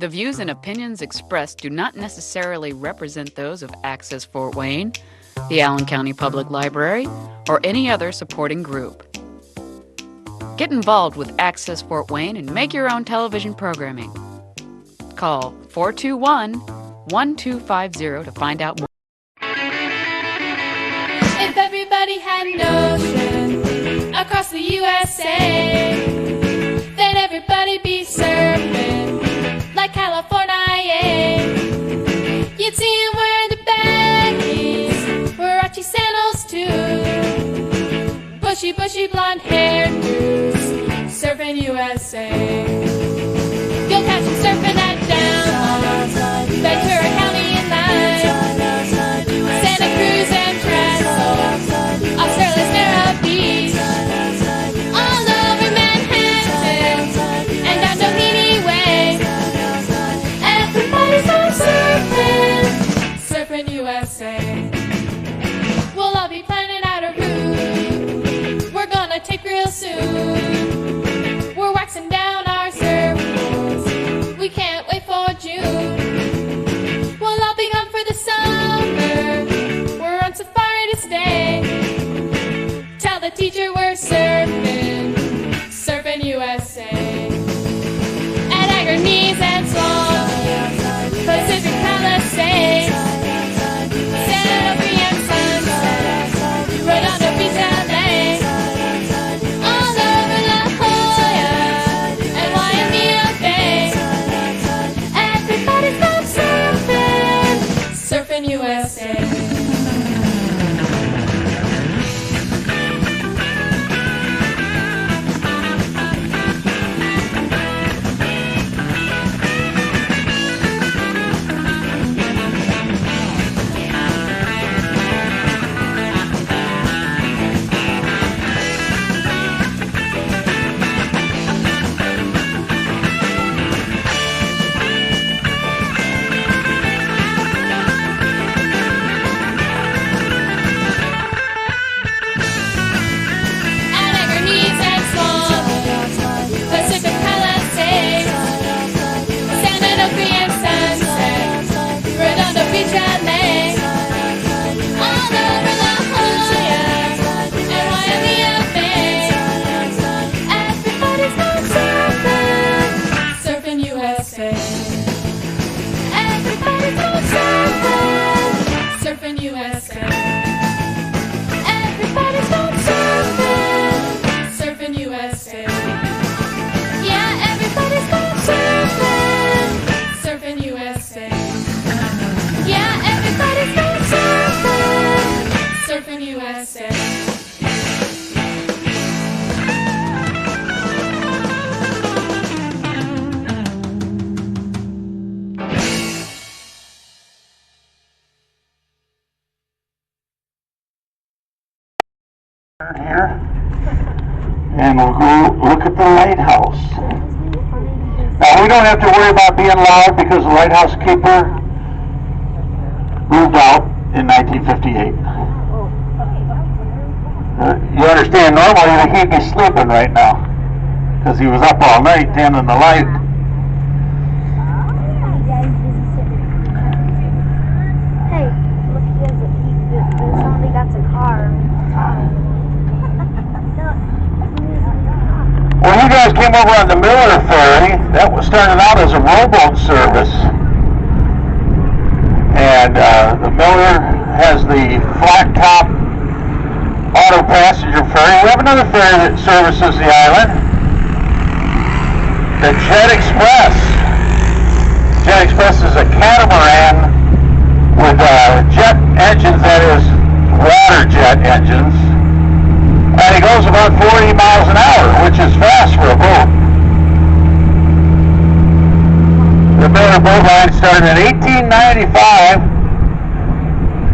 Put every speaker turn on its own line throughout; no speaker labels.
The views and opinions expressed do not necessarily represent those of Access Fort Wayne, the Allen County Public Library, or any other supporting group. Get involved with Access Fort Wayne and make your own television programming. Call 421-1250 to find out more.
If everybody had an ocean across the USA, then everybody'd be surfing like California. You'd see him wearing the baggies, Warachi sandals too, bushy blonde hairdos, surfing USA. You'll catch him surfing at Download, Ventura County and Lime, Santa Cruz and Trestle, Australia's Narrow Beach, all over Manhattan and down Doheny Way. Everybody's on surfing USA. We'll all be planning out a route we're gonna take real soon. We're waxing down our surfboards, we can't wait for June. We'll all be gone for the summer, we're on safari to stay. Tell the teacher we're surfing USA. At Agnes and Swan, Pacific Palisades, Santa Fe and Sunset, Redondo Beach, LA, all over La Jolla and Waimea Bay. Everybody's gone surfing USA.
Here, and we'll go look at the lighthouse. Now we don't have to worry about being loud because the lighthouse keeper moved out in 1958. You understand, normally he'd be sleeping right now because he was up all night tending the light.
Hey, look, somebody got the car.
Well, you guys came over on the Miller ferry. That was started out as a rowboat service. And the Miller has the flat top auto passenger ferry. We have another ferry that services the island. The Jet Express. Jet Express is a catamaran with jet engines, that is, water jet engines. And it goes about 40 miles an hour, which is fast for a boat. The Miller Boat Line started in 1895,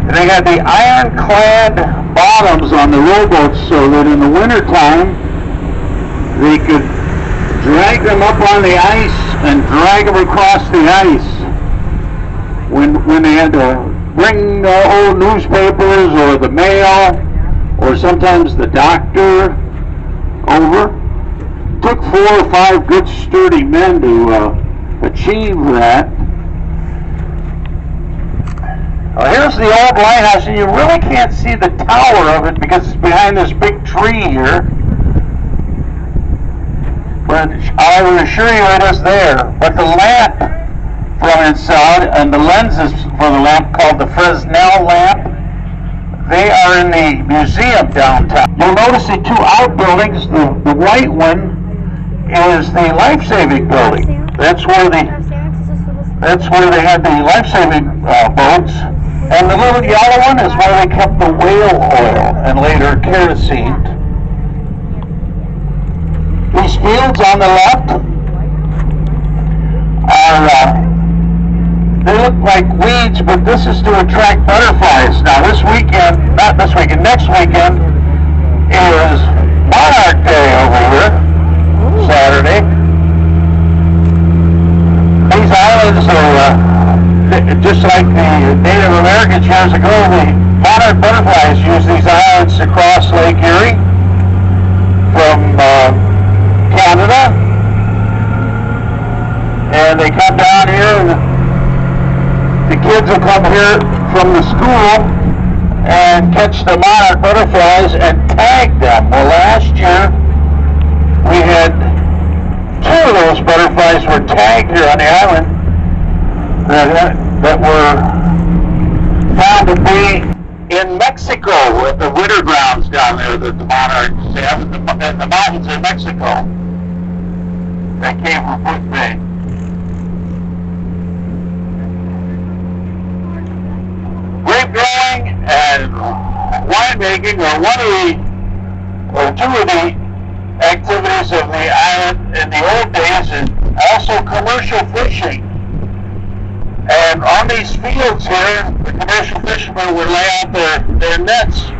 and they got the ironclad bottoms on the rowboats so that in the wintertime they could drag them up on the ice and drag them across the ice when they had to bring old newspapers or the mail or sometimes the doctor over. Took 4 or 5 good sturdy men to achieve that. Well, here's the old lighthouse, and you really can't see the tower of it because it's behind this big tree here. But I will assure you it is there. But the lamp from inside and the lenses for the lamp, called the Fresnel lamp, they are in the museum downtown. You'll notice the two outbuildings. The white one is the life-saving building. That's where they had the life-saving boats. And the little yellow one is where they kept the whale oil and later kerosene. These fields on the left are, they look like weeds, but this is to attract butterflies. Now this weekend, not this weekend, next weekend is Monarch Day over here, Saturday. These islands are, just like the Native Americans years ago, the monarch butterflies use these islands to cross Lake Erie from Canada, and they come down here, and the kids will come here from the school and catch the monarch butterflies and tag them. Well, last year we had 2 of those butterflies were tagged here on the island that were found to be in Mexico at the winter grounds down there that the monarchs have in the mountains in Mexico. That came from Foot Bay. Grape growing and winemaking are two of the activities of the island in the old days, and also commercial fishing. And on these fields here, the commercial fishermen would lay out their nets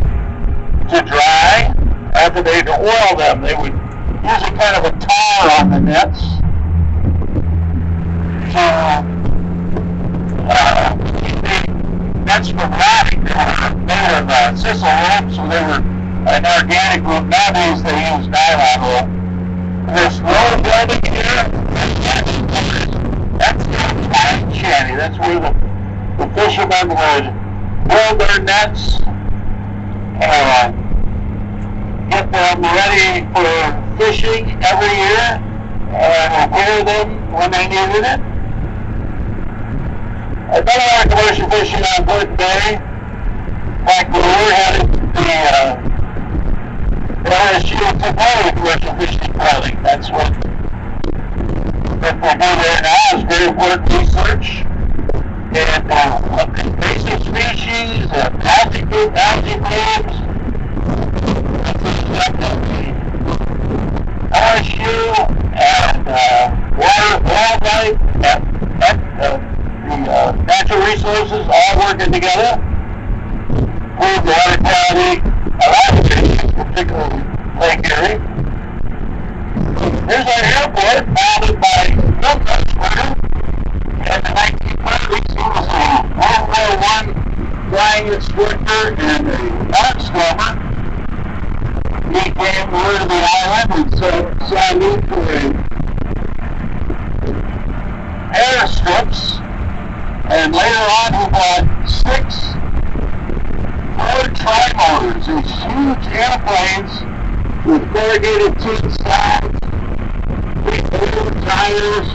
to dry. After they'd oil them, they would use a kind of a tar on the nets to keep the nets from rotting. They were made of sisal rope, so they were an organic rope. Nowadays they use nylon rope. There's roll building here. That's the time shanty. That's where the fishermen would build their nets and get them ready for fishing every year and repair them when they needed it. I've done a lot of commercial fishing on Wood Bay. In fact, when we were headed to the LSU took over commercial fishing piloting. That's what we do there now is very important research and invasive species, algae blooms. LSU and wildlife and the natural resources all working together. Improve the water quality of our fish, particularly Lake Erie. Here's our airport, founded by Milton in the 1930s. He was a World War I flying instructor and a barnstormer. He came over to the island and saw a need for airstrips, and later on he bought 6 Ford trimotors, these huge airplanes with corrugated tin sides, big old tires.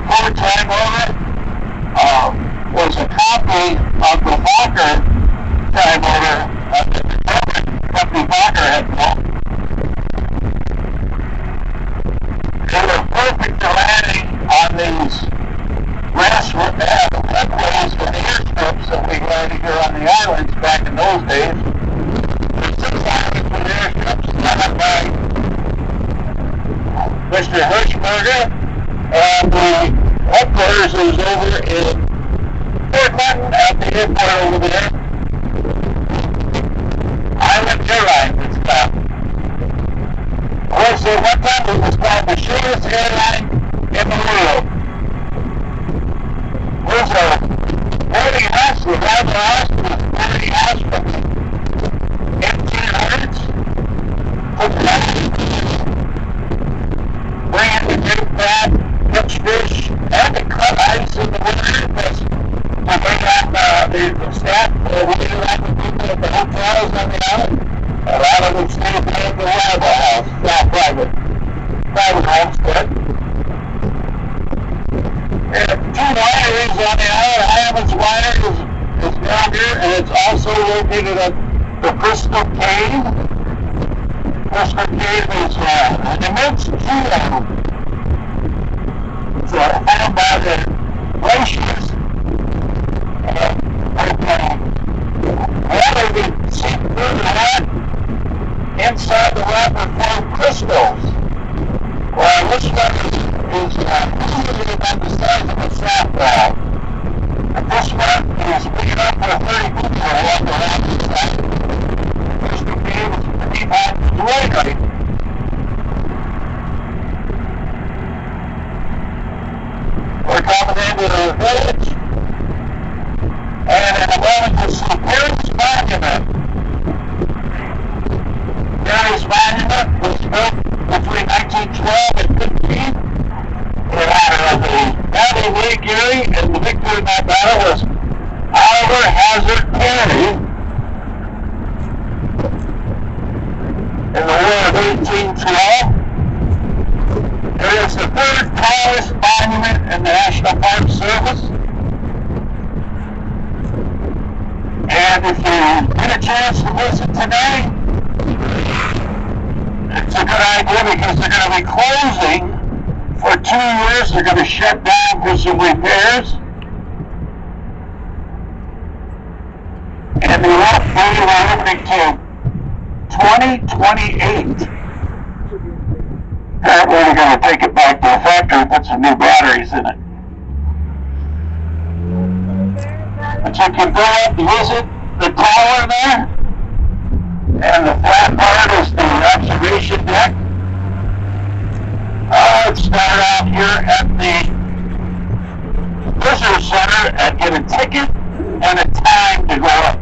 Ford trimotor was a copy of the Fokker trimotor that the German company Fokker had built. They were perfect for landing on these runways for the airstrips that we had here on the islands back in those days. There's 6 islands with airstrips set up by Mr. Hirschberger, and the headquarters is over in Fort Clinton at the airport over there. Island Airlines, it's called. Of course, at one time it was called the shortest airline in the world. There's a boarding house, the Roundhouse, was a boarding house from the 1800s. Bring in the big fat, pitch hotels on the island. A lot of them stay at the Roundhouse, private homestead. And 2 wineries on the island. Hyman's Winery is down here, and it's also located at the Crystal Cave. Crystal Cave is an immense pool. It's found by the glaciers. Water we see through that. Inside the rock are formed crystals. Well, this one is usually about the size of a softball. And this one is big enough for 30 people to walk around inside. Crystal Cave is pretty hot and right. We're coming into the village. And in a moment to see Perry's Monument. Perry's Monument was built between 1912 and 15 in honor of the Battle of Lake Erie, and the victor in that battle was Oliver Hazard Perry in the War of 1812. It is the 3rd tallest monument in the National Park Service. And if you get a chance to visit today, it's a good idea because they're going to be closing for 2 years. They're going to shut down for some repairs. And they won't be opening till 2028. Apparently they're going to take it back to the factory and put some new batteries in it. But you can go up and visit the tower there, and the flat part is the observation deck. Let's start out here at the visitor center and get a ticket and a time to go up.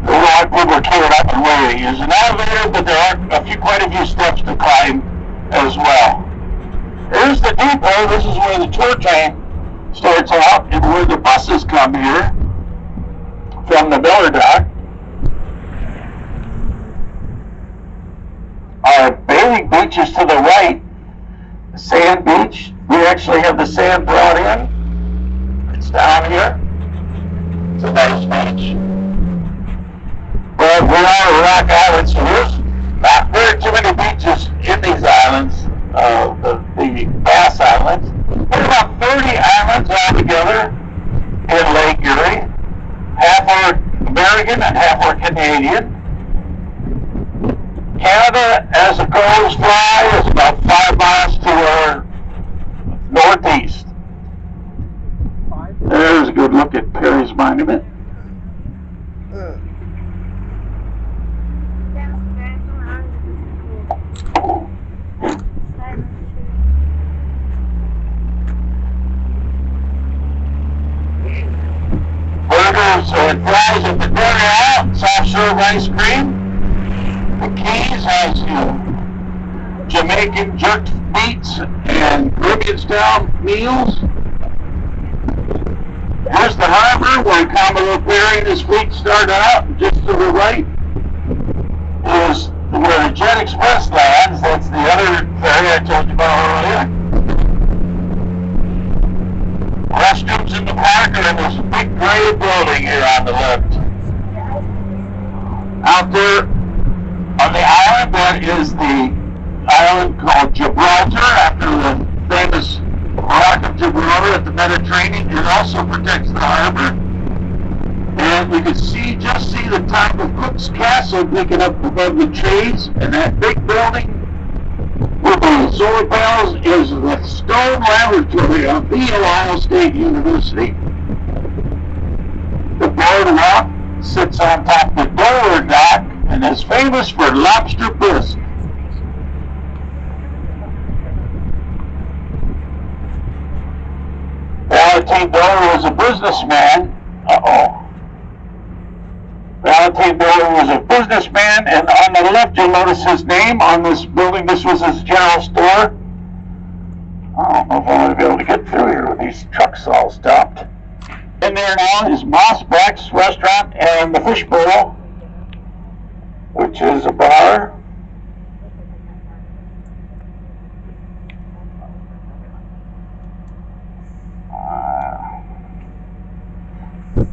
There are a lot of people are queuing up and waiting. There's an elevator, but there are quite a few steps to climb as well. Here's the depot. This is where the tour train starts out and where the buses come here from the Miller Dock. Our bathing beach is to the right, the sand beach. We actually have the sand brought in. It's down here. It's a nice beach. But we are a rock island, so there's not very too many beaches in these islands, the Bass Islands. There's about 30 islands altogether in Lake Erie. Half are American and half are Canadian. Canada, as the crows fly, is about 5 miles to our northeast. There's a good look at Perry's Monument. Burgers and fries at the DeRivera, soft serve ice cream. The Keys has Jamaican jerked meats and Caribbean style meals. Here's the harbor where Commodore Perry and his fleet start out. Just to the right is where the Jet Express lands. That's the other ferry I told you about earlier. Restrooms in the park are in this big gray building here on the left. Out there on the island, that is the island called Gibraltar, after the famous Rock of Gibraltar at the Mediterranean. It also protects the harbor. And we can just see the top of Cook's Castle picking up above the trees, and that big building with the solar panels is the Stone Laboratory of the Ohio State University. The boardwalk sits on top of the Dover Dock and is famous for lobster bisque. Valentine Dover was a businessman. Valentine Dover was a businessman, and on the left you'll notice his name on this building. This was his general store. I don't know if I'm going to be able to get through here with these trucks all stopped. In there now is Mossback's restaurant and the Fishbowl. which is a bar.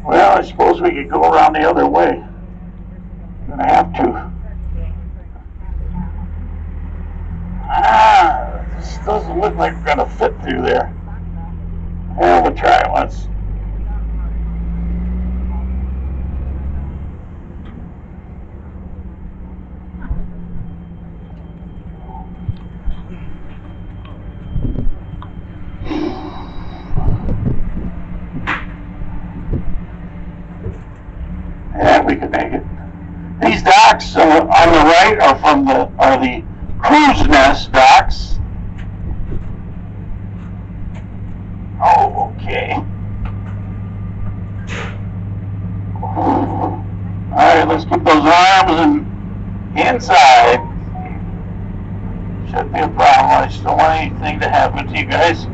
Well, I suppose we could go around the other way. I'm gonna have to. This doesn't look like we're gonna fit through there. Yeah, we'll try it once. Yeah, we can make it. These docks on the right are the cruise nest docks. Oh, okay. All right, let's keep those arms inside. Shouldn't be a problem. I just don't want anything to happen to you guys.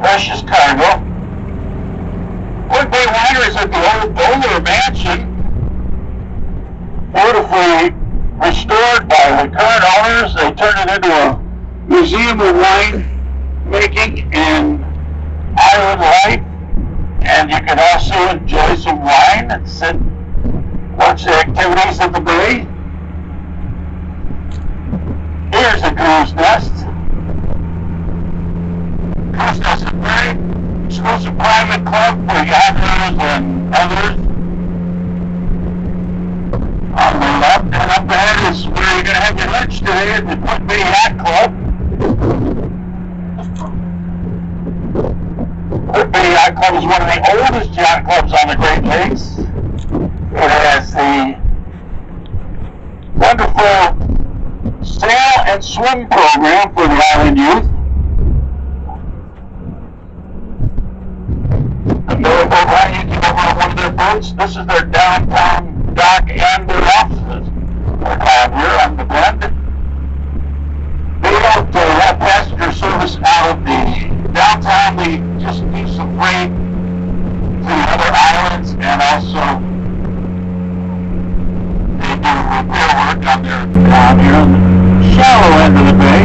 Precious cargo. Wood Bay Winery is at the old Bowler Mansion. Beautifully restored by the current owners. They turned it into a museum of wine making and island life. And you can also enjoy some wine and sit, watch the activities in the bay. Here's a cruise nest. Cruise nest is a very exclusive private club for yachters and others. On the left and up ahead is where you're going to have your lunch today at the Wood Bay Yacht Club. Wood Bay Yacht Club is one of the oldest yacht clubs on the Great Lakes. It has the wonderful sail and swim program for the island youth. The motorboat ride, you can go on one of their boats. This is their downtown dock and their offices. They're down here on the Bend. They don't have passenger service out of the downtown. They just do some freight to the other islands, and also they do repair work on their down here on the shallow end of the bay.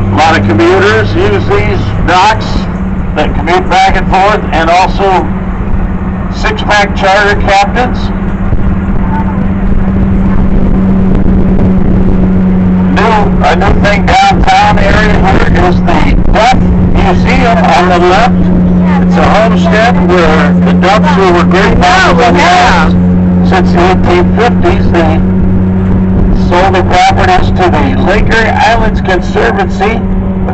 A lot of commuters use these docks that commute back and forth, and also six-pack charter captains. A new thing downtown area here is the Duck Museum on the left. It's a homestead where the Ducks, who were great miners on the island since the 1850s, they sold the properties to the Lake Erie Islands Conservancy.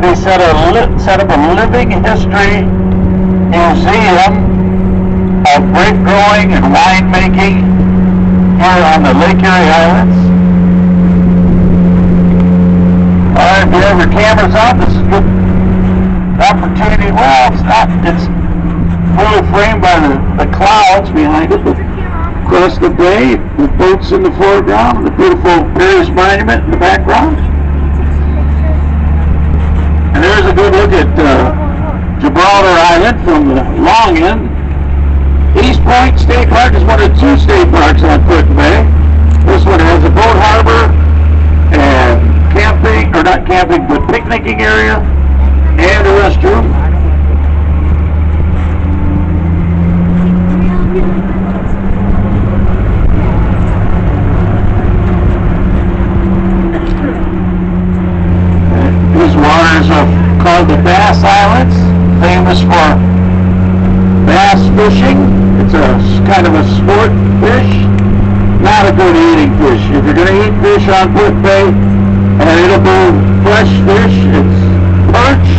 They set up a living history museum of grape growing and winemaking here on the Lake Erie Islands. Alright, if you have your cameras on, this is a good opportunity. Well, it's not, it's fully framed by the clouds behind it, but across the bay, with boats in the foreground, the beautiful Paris Monument in the background. And there's a good look at Gibraltar Island from the long end. East Point State Park is one of two state parks on Put Bay. This one has a boat harbor and camping, or not camping, but picnicking area and a restroom. These waters are called the Bass Islands, famous for bass fishing. It's a kind of a sport fish, not a good eating fish. If you're going to eat fish on Put Bay, and it'll be fresh fish, it's perch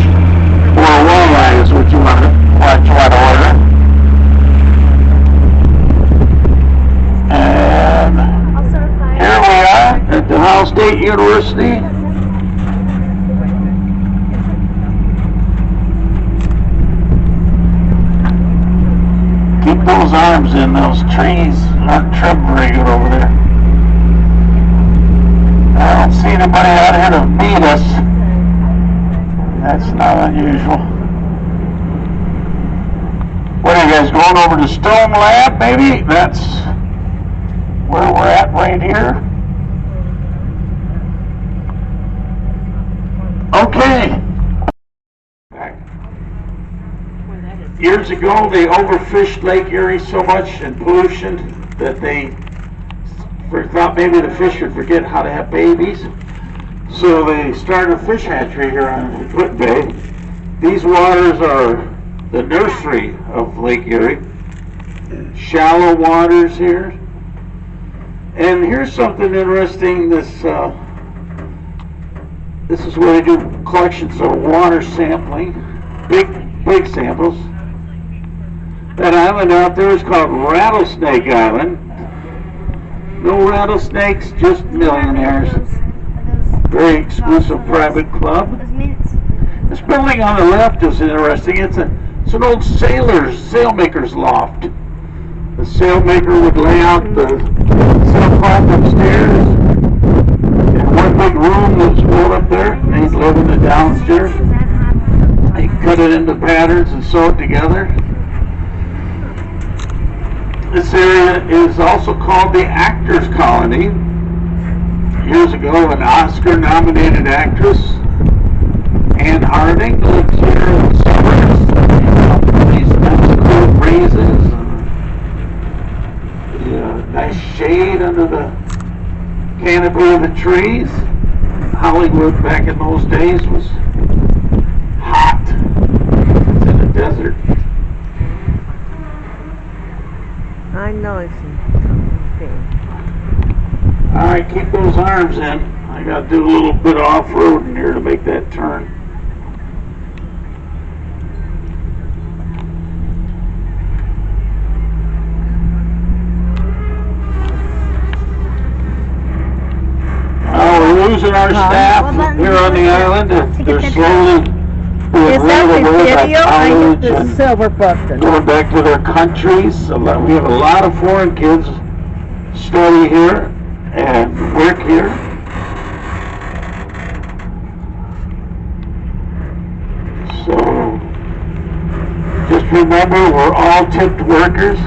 or walleye is what you want to order. And here we are at the Ohio State University. Keep those arms in, those trees aren't trimmed very good over there. I don't see anybody out here to beat us. That's not unusual. What are you guys going over to Stone Lab, maybe? That's where we're at right here. Okay. Years ago, they overfished Lake Erie so much in pollution that they thought maybe the fish would forget how to have babies. So they started a fish hatchery here on Foot Bay. These waters are the nursery of Lake Erie. Shallow waters here. And here's something interesting. This is where they do collections of water sampling, big samples. That island out there is called Rattlesnake Island. No rattlesnakes, just millionaires. Very exclusive private club. This building on the left is interesting. It's an old sailmaker's loft. The sailmaker would lay out the sailcloth upstairs in one big room that was built up there, and he'd live in the downstairs. He'd cut it into patterns and sew it together. This area is also called the Actors Colony. Years ago, an Oscar-nominated actress, Anne Harding, lived here in the suburbs. These nice cool breezes, nice shade under the canopy of the trees. Hollywood back in those days was hot. It's in the desert.
I know it's something.
Alright, keep those arms in. I gotta do a little bit of off-road in here to make that turn. We're losing our staff here on the island. They're slowly being wheeled away by college and
silver button.
going back to their countries. We have a lot of foreign kids study here and work here. So just remember, we're all tipped workers.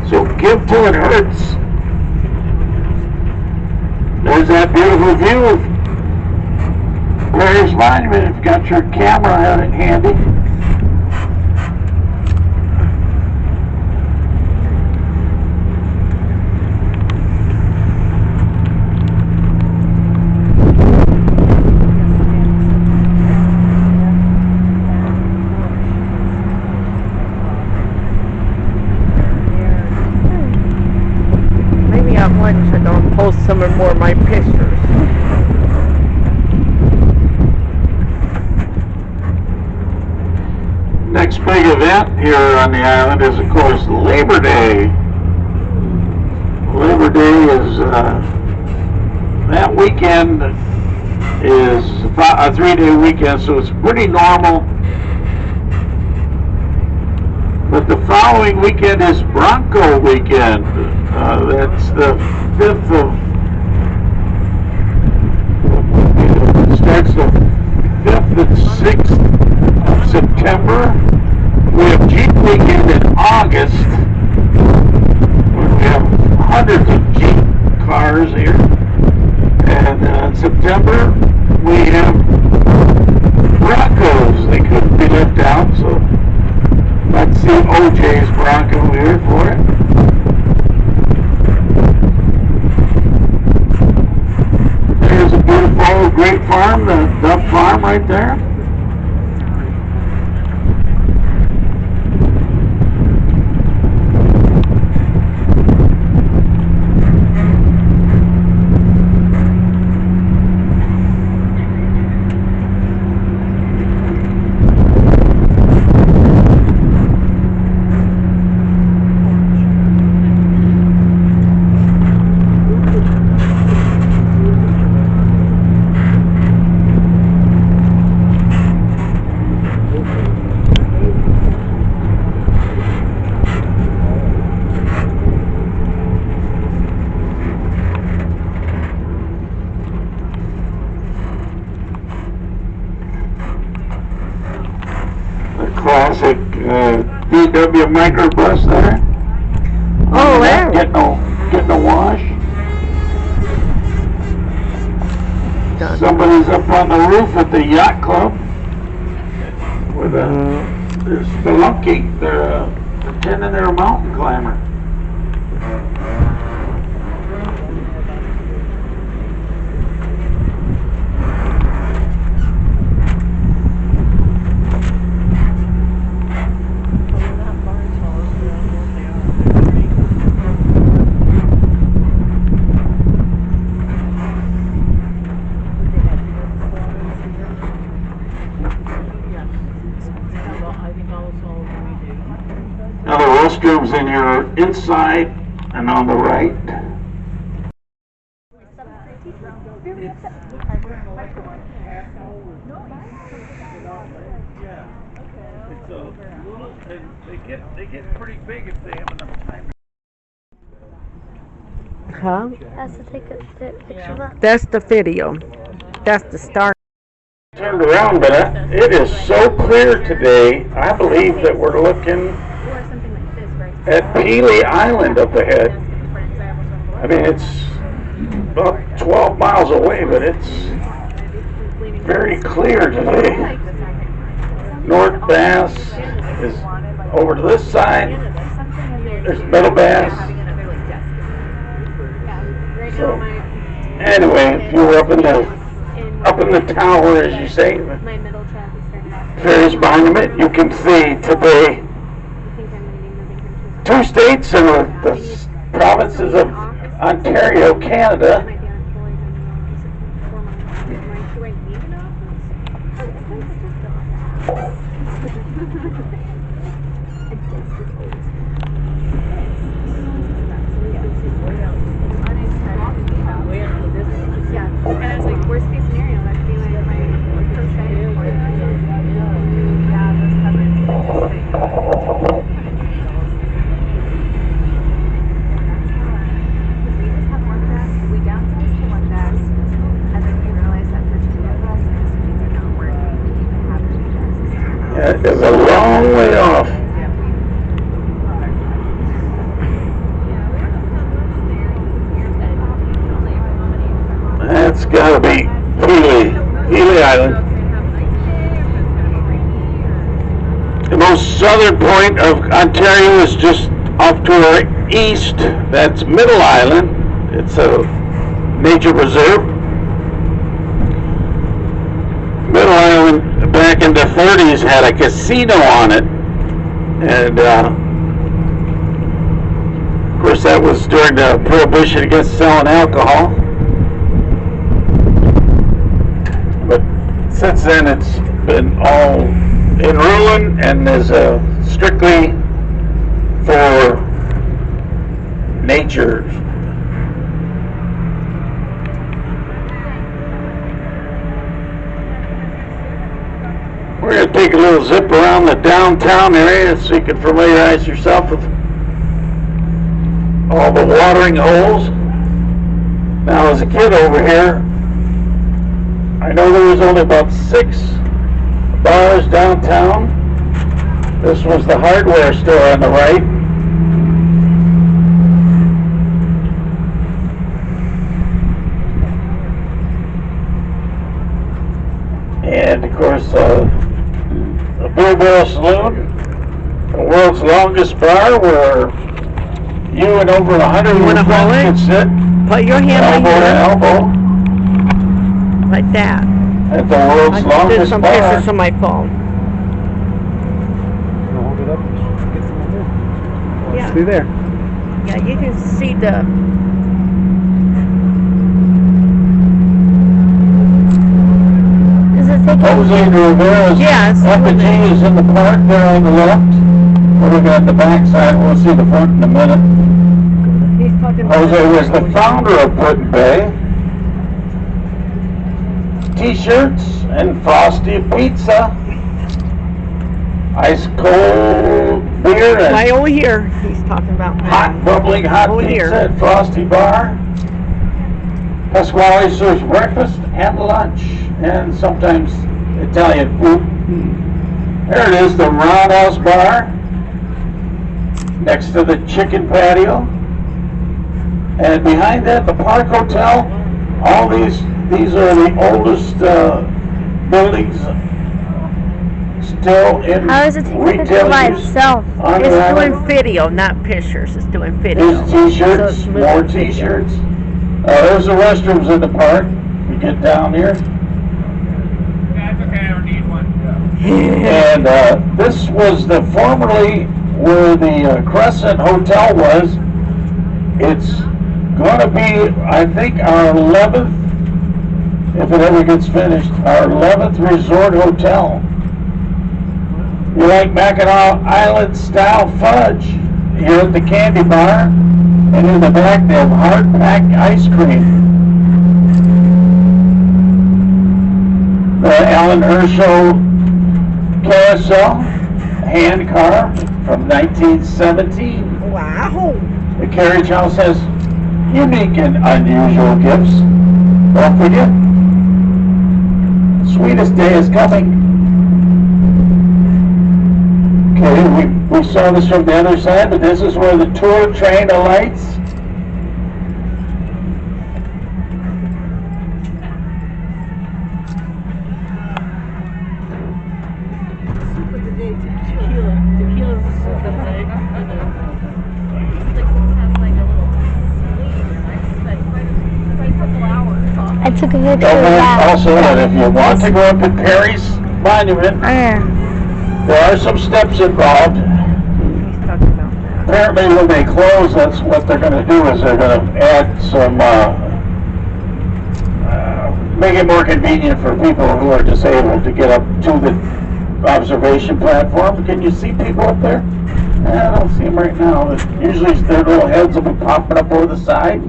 So give till it hurts. There's that beautiful view of Paris Monument. If you've got your camera handy.
Maybe I want to post some more of my pictures.
Next big event here on the island is, of course, Labor Day. Labor Day is, that weekend is a 3-day weekend, so it's pretty normal. But the following weekend is Bronco weekend. That's the 5th of, it starts the 5th and 6th of September. We have Jeep weekend in August, where we have hundreds of Jeep cars here. And in September, we have Broncos. They couldn't be left out, so let's see OJ's Bronco here for it. There's a beautiful grape farm, the Duff Farm right there. Classic VW microbus there.
Oh, wow.
Get no getting a wash.
Done.
Somebody's up on the roof at the yacht club with they're spelunking. They're pretending they're a mountain climber. Now the restrooms in your inside and on the right. It's a little, they get pretty big if they have enough time.
Huh?
Has to take a picture of that.
That's the video. That's the start.
Turned around, but it is so clear today. I believe that we're looking at Peely Island up ahead. I mean, it's about 12 miles away, but it's very clear today. North Bass is over to this side. There's Middle Bass. So, anyway, if you were up in the tower, as you say, Ferris Monument, you can see today 2 states in the provinces of Ontario, Canada.
And I was like, worst case scenario, that'd be like my crochet. Yeah, those covers. We just have one desk. We downsized to one desk, and then we realized that for 2 of us, this did not work. We didn't even have 2 desks.
Yeah, it's a long way off. That's gotta be Peely Island. The most southern point of Ontario is just off to our east. That's Middle Island. It's a nature reserve. Middle Island back in the 30s had a casino on it. And of course that was during the prohibition against selling alcohol. But since then it's been all in ruin and is strictly for nature. We're going to take a little zip around the downtown area so you can familiarize yourself with all the watering holes. Now as a kid over here, I know there was only about 6 bars downtown. This was the hardware store on the right. And of course, the Billboard Saloon, the world's longest bar where you and over 100
You wanna hold it?
can sit
Put your hand
elbow
right
to
here,
elbow
like that.
at the world's
I just did
longest
some
bar.
pictures on my phone.
Hold it up. Get some of it.
Yeah.
See there.
Yeah, you can see the.
Does it take
Jose DeRivera's
Yeah, it's
effigy is in the park there on the left. We're looking at the back side. We'll see the front in a minute.
He's talking about
Jose was the founder of Put Bay. T-shirts and frosty pizza. Ice cold beer
right
and
over here. He's talking about
hot bubbling hot
Over
pizza
here.
at Frosty Bar. Pasquale serves breakfast and lunch and sometimes Italian food. There it is, the Roundhouse Bar next to the chicken patio. And behind that, the Park Hotel. All these are the oldest buildings still in
How does it take a picture
retail
by
use
itself?
on the
It's
island.
doing video, not pictures. It's doing video.
There's
So
t-shirts,
it's
more
moving video.
t-shirts. There's the restrooms in the park. You get down here.
That's okay, I don't need one.
And this was formerly where the Crescent Hotel was. It's going to be, I think, our 11th, if it ever gets finished, our 11th resort hotel. You like Mackinac Island style fudge? You're at the candy bar, and in the back they have hard-packed ice cream. The Alan Herschel Carousel, hand-carved from 1917.
Wow.
The carriage house has unique and unusual gifts. Don't forget, sweetest day is coming. Okay, we saw this from the other side, but this is where the tour train alights.
I took a picture of
Don't forget
that.
also that if you want to go up to Perry's Monument, there are some steps involved.
He's talking about that.
Apparently when they close, that's what they're going to do, is they're going to add some, make it more convenient for people who are disabled to get up to the observation platform. Can you see people up there? I don't see them right now. But usually their little heads will be popping up over the side.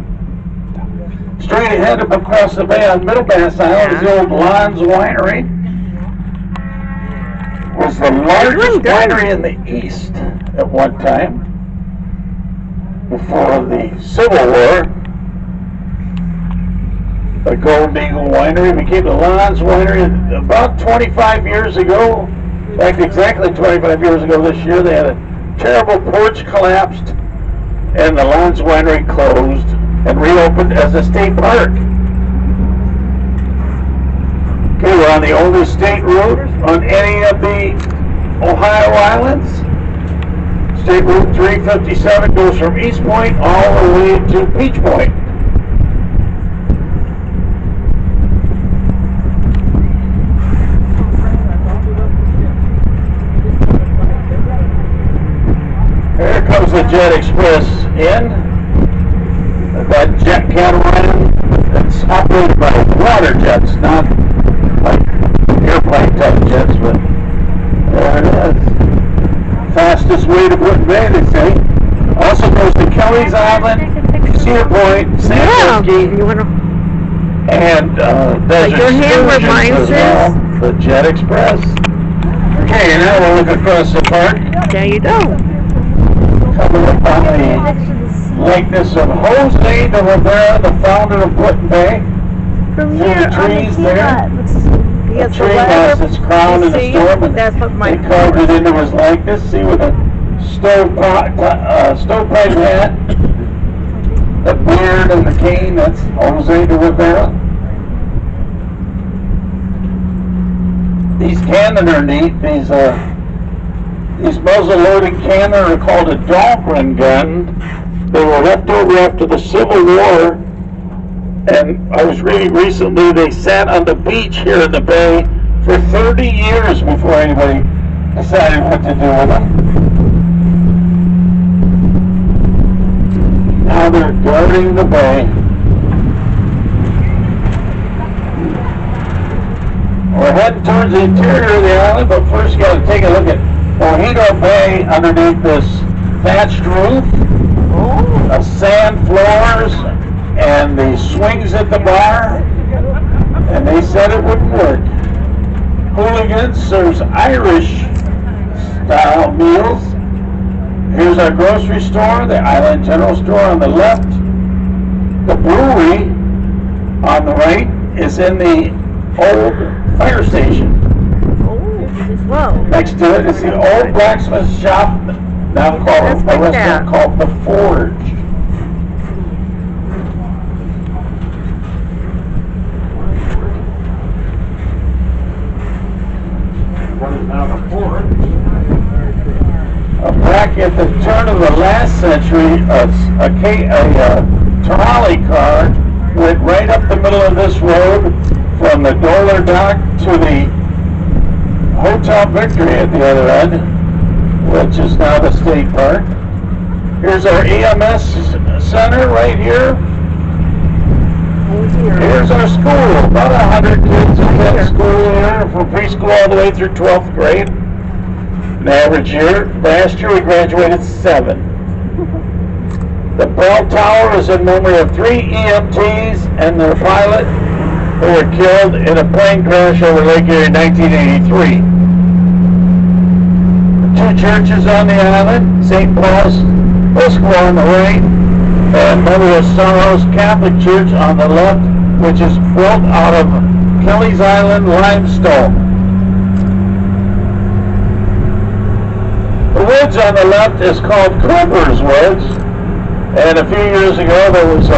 Straight ahead up across the bay on Middle Bass Island is the old Lon's Winery. It was the largest winery in the East at one time, before the Civil War. The Golden Eagle Winery became the Lon's Winery about 25 years ago. In fact, exactly 25 years ago this year, they had a terrible porch collapsed, and the Lon's Winery closed and reopened as a state park. Okay, we're on the oldest state route on any of the Ohio islands. State Route 357 goes from East Point all the way to Peach Point. Here comes the Jet Express in. That jet catamaran that's operated by water jets, not like airplane type jets, but there it is. Fastest way to Brooklyn Bay, they say. Also goes to Kelly's Island, Cedar Point, Sandusky, and Desert
your hand
Excursions
reminds
as well, the Jet Express. Okay, now we'll look across the park.
There you go.
Coming up on the likeness of Jose DeRivera, the founder of Brooklyn Bay.
From
Through
here
the
on
trees
the
there.
He
The
has
tree
the
has
letter.
its crown in the
See?
storm, and
That's what my
they carved it into his likeness. See, with a stovepipe hat, the beard and the cane, that's Jose DeRivera. These cannon are neat. These muzzle-loaded cannon are called a Dahlgren gun. They were left over after the Civil War, and I was reading recently they sat on the beach here in the bay for 30 years before anybody decided what to do with them. Now they're guarding the bay. We're heading towards the interior of the island, but first you got to take a look at Mojito Bay underneath this thatched roof, the sand floors, and the swings at the bar, and they said it wouldn't work. Hooligans serves Irish-style meals. Here's our grocery store, the Island General Store on the left. The brewery on the right is in the old fire station.
Whoa.
Next to it is the old blacksmith shop, now called a restaurant called The Forge. Back at the turn of the last century, a trolley car went right up the middle of this road from the Doler Dock to the Hotel Victory at the other end, which is now the state park. Here's our EMS center right here. Here's our school. About 100 kids in that school here, from preschool all the way through 12th grade. An average year. Last year we graduated 7. The bell tower is in memory of 3 EMTs and their pilot who were killed in a plane crash over Lake Erie in 1983. The 2 churches on the island, St. Paul's Pasquale on the right, and Mother of Sorrows Catholic Church on the left, which is built out of Kelly's Island limestone. The woods on the left is called Cooper's Woods, and a few years ago there was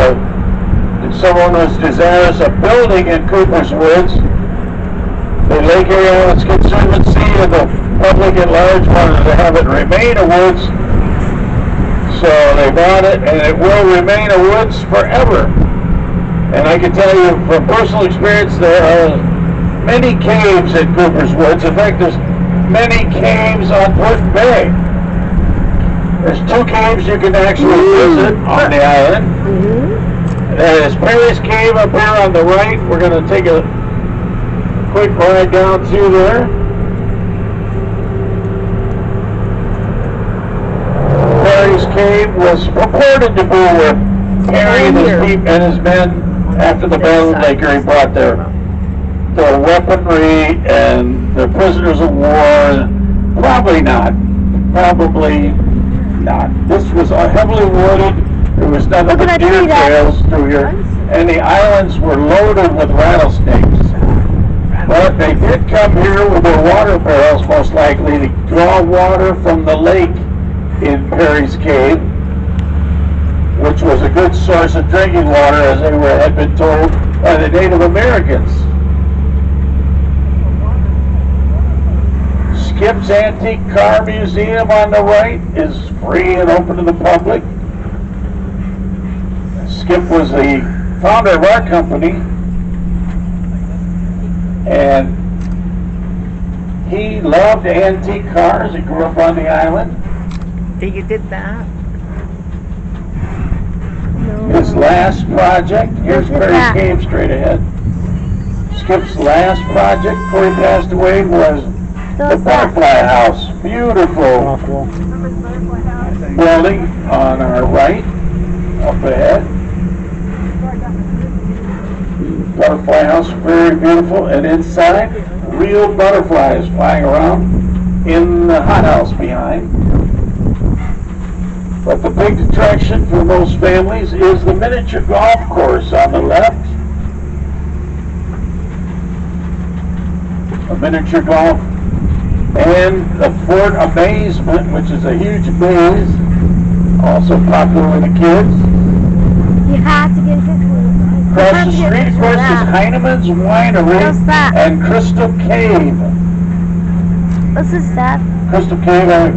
someone was desirous of building in Cooper's Woods. The Lake Erie Islands Conservancy and the public at large wanted to have it remain a woods, so they bought it, and it will remain a woods forever. And I can tell you from personal experience, there are many caves in Cooper's Woods. In fact, there's many caves on Port Bay. There's 2 caves you can actually visit on the island. There's Perry's Cave up here on the right. We're going to take a quick ride down through there. Perry's Cave was purported to be where Perry and his men, after the Battle of Lake Erie, brought their weaponry and their prisoners of war. Probably not. This was heavily wooded. There was nothing but deer trails through here, and the islands were loaded with rattlesnakes. But they did come here with their water barrels, most likely, to draw water from the lake in Perry's Cave, which was a good source of drinking water, as they had been told by the Native Americans. Scheeff's Antique Car Museum on the right is free and open to the public. Scheeff was the founder of our company, and he loved antique cars. He grew up on the island.
You did that?
His last project, here's Perry's Cave straight ahead. Scheeff's last project before he passed away was the Butterfly House. Beautiful building on our right, up ahead. Butterfly House, very beautiful, and inside, real butterflies flying around in the hothouse behind. But the big attraction for most families is the miniature golf course on the left. A miniature golf, and the Fort Amazement, which is a huge maze, also popular with the kids.
You have to get a picture.
Across the street, of course, is Heinemann's Winery and Crystal Cave.
What's this stuff?
Crystal Cave, I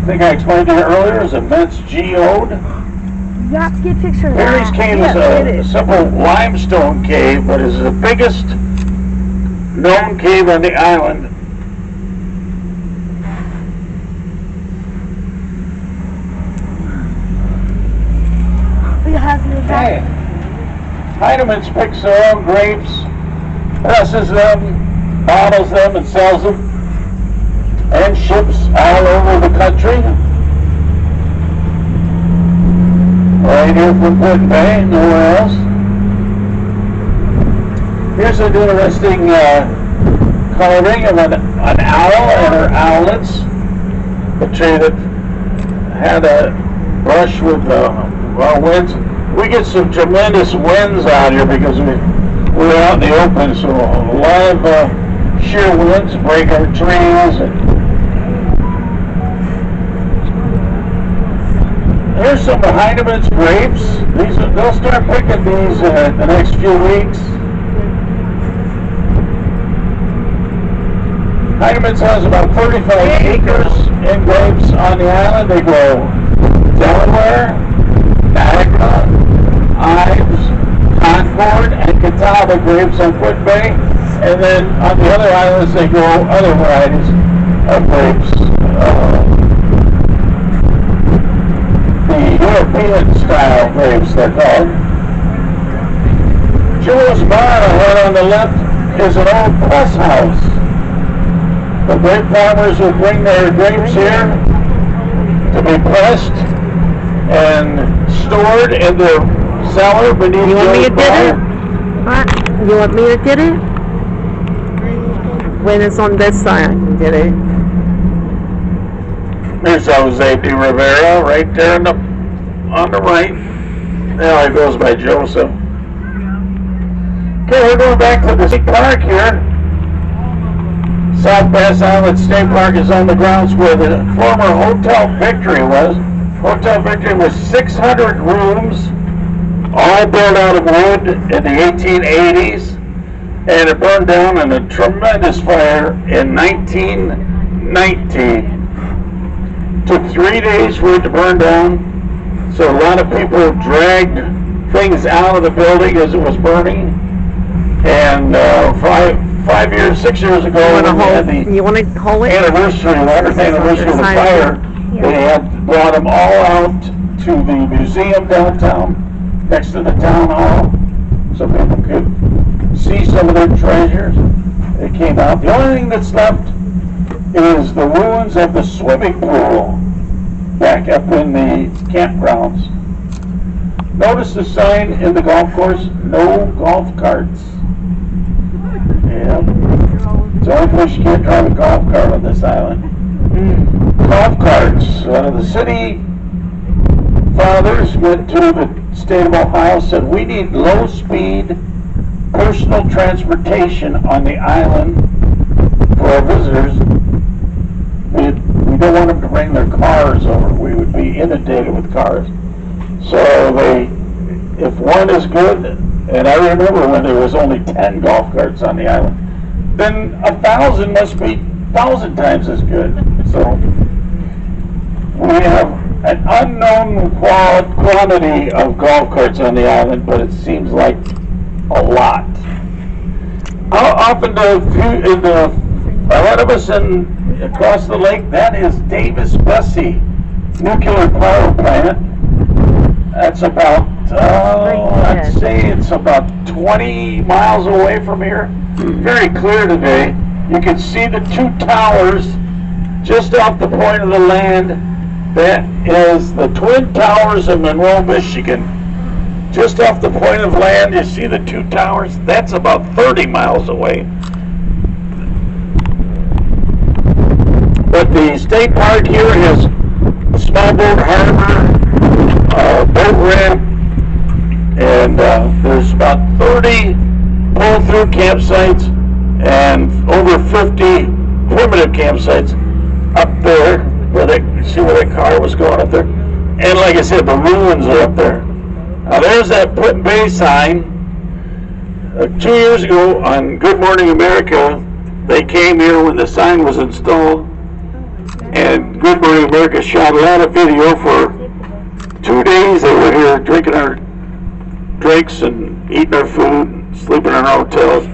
think I explained to you earlier, is immense geode.
You have to get a picture of that.
Perry's Cave is a simple limestone cave, but is the biggest known cave on the island. Hey, Heinemann's picks their own grapes, presses them, bottles them, and sells them, and ships all over the country. Right here from Port Bay, nowhere else. Here's an interesting carving of an owl and her owlets. A tree that had a brush with winds. We get some tremendous winds out here because we're out in the open, so a lot of sheer winds break our trees. Here's some of Heinemann's grapes. They'll start picking these the next few weeks. Heinemann's has about 35 acres in grapes on the island. They grow Delaware, Niagara, Ives, Concord, and Catawba grapes on Foot Bay. And then on the other islands, they grow other varieties of grapes. The European style grapes, they're called. Jewel's Bar ahead on the left is an old press house. The grape farmers will bring their grapes here to be pressed and stored in the cellar beneath
You want me
Jewel's
to
Bar.
get it? What? You want me to get it? When it's on this side, I can get it.
There's Jose DeRivera right there on the right. Now he goes by Joseph. Okay, we're going back to the state park here. South Bass Island State Park is on the grounds where the former Hotel Victory was. Hotel Victory was 600 rooms, all built out of wood in the 1880s, and it burned down in a tremendous fire in 1919. Took 3 days for it to burn down, so a lot of people dragged things out of the building as it was burning. And 6 years ago, when we had the
You want to hold it?
anniversary, the 100th anniversary of the fire, they had brought them all out to the museum downtown, next to the town hall, so people could see some of their treasures. They came out. The only thing that's left is the ruins of the swimming pool back up in the campgrounds. Notice the sign in the golf course, no golf carts. Yeah. It's the only place you can't drive a golf cart on this island. Golf carts. The city fathers went to the state of Ohio, said we need low-speed personal transportation on the island for our visitors. We don't want them to bring their cars over. We would be inundated with cars. So if one is good, and I remember when there was only 10 golf carts on the island, then 1,000 must be 1,000 times as good. So we have an unknown quantity of golf carts on the island, but it seems like a lot. How often ahead of us and across the lake, that is Davis-Besse nuclear power plant. That's about, I'd say it's about 20 miles away from here. Very clear today. You can see the two towers just off the point of the land. That is the Twin Towers of Monroe, Michigan. Just off the point of land, you see the two towers. That's about 30 miles away. But the state park here has a small boat harbor, boat ramp, and there's about 30 pull-through campsites and over 50 primitive campsites up there where see where that car was going up there. And like I said, the ruins are up there. Now there's that Put Bay sign. 2 years ago on Good Morning America, they came here when the sign was installed, and Good Morning America shot a lot of video for 2 days. They were here drinking our drinks and eating our food, sleeping in our hotels.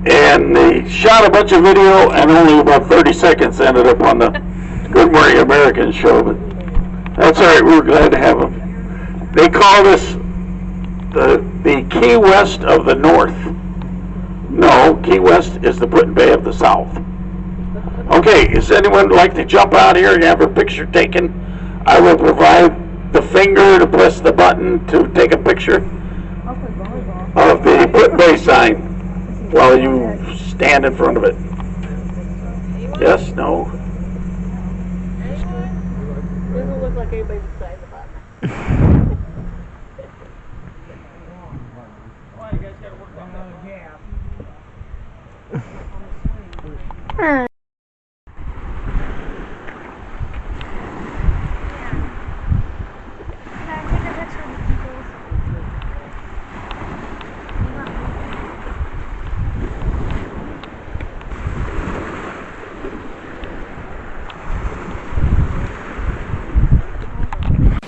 And they shot a bunch of video, and only about 30 seconds ended up on the Good Morning American show. But that's all right. We were glad to have them. They call this the Key West of the North. No, Key West is the Put Bay of the South. Okay, does anyone like to jump out here and have a picture taken? I will provide the finger to press the button to take a picture of the Put Bay sign while you stand in front of it. Yes? No?
Doesn't look like anybody's excited about it.
Why you guys gotta work on that?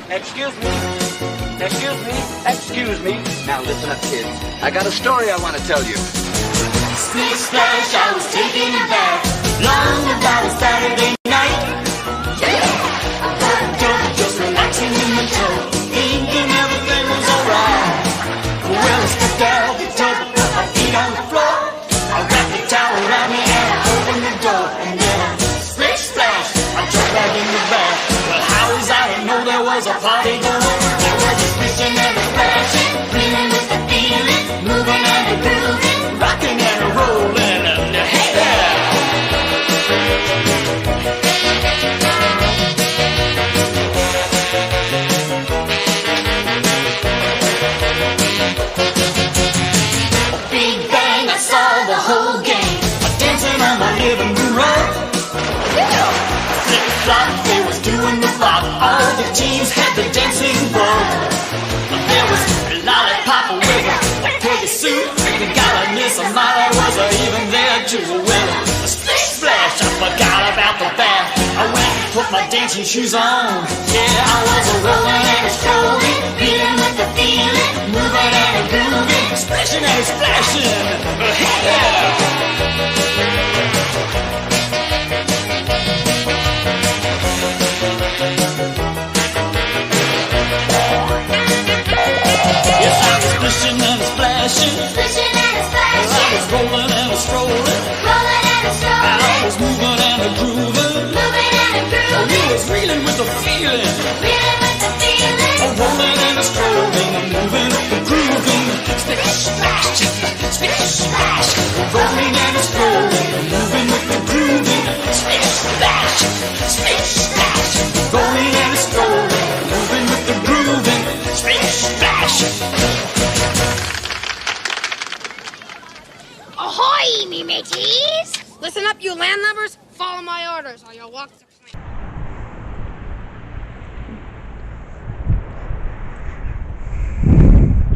Excuse me. Excuse me. Excuse me. Now listen up, kids. I got a story I want to tell you.
Splish splash, I was taking a bath long about a Saturday night. I got a dope, just relaxing in my toe, thinking everything was alright. Well, I stepped out the tub, put my feet on the floor. I wrapped the towel around me and I opened the door. And then I splish splash, I jumped back in the bath. Well, how was I to know there was a party going? There was a splishing and a splashing, feeling with the feeling, moving and a grooving, rocking and a rolling, and hey there. Big bang, I saw the whole gang dancing on my living room rug. Flip flop, they was doing the bop. All the teams had the dancing bug. There was a lollipop with a piggy suit. The guy Miss Amara was even there too. Well, a splish splash, I forgot about the bath. I went and put my dancing shoes on. Yeah, I was a rolling and a strolling, beating with the feeling, moving and a grooving, splashing and splashing. Hey yeah. Yes, I was splishing and splashing, splishing and splashing. I was rolling and a strolling, rolling and a strolling. I was moving and a grooving, moving and a grooving. We was reeling with the feeling, reeling with the feeling. A rolling and a strolling, a moving and a grooving. Splish splash, splish splash. Rolling and a strolling, a moving with the grooving. Splish splash, splish splash. Rolling and a strolling, moving with the grooving. Splish splash.
Ahoy, me mateys! Listen up, you landlubbers. Follow my orders, or you'll walk the plank.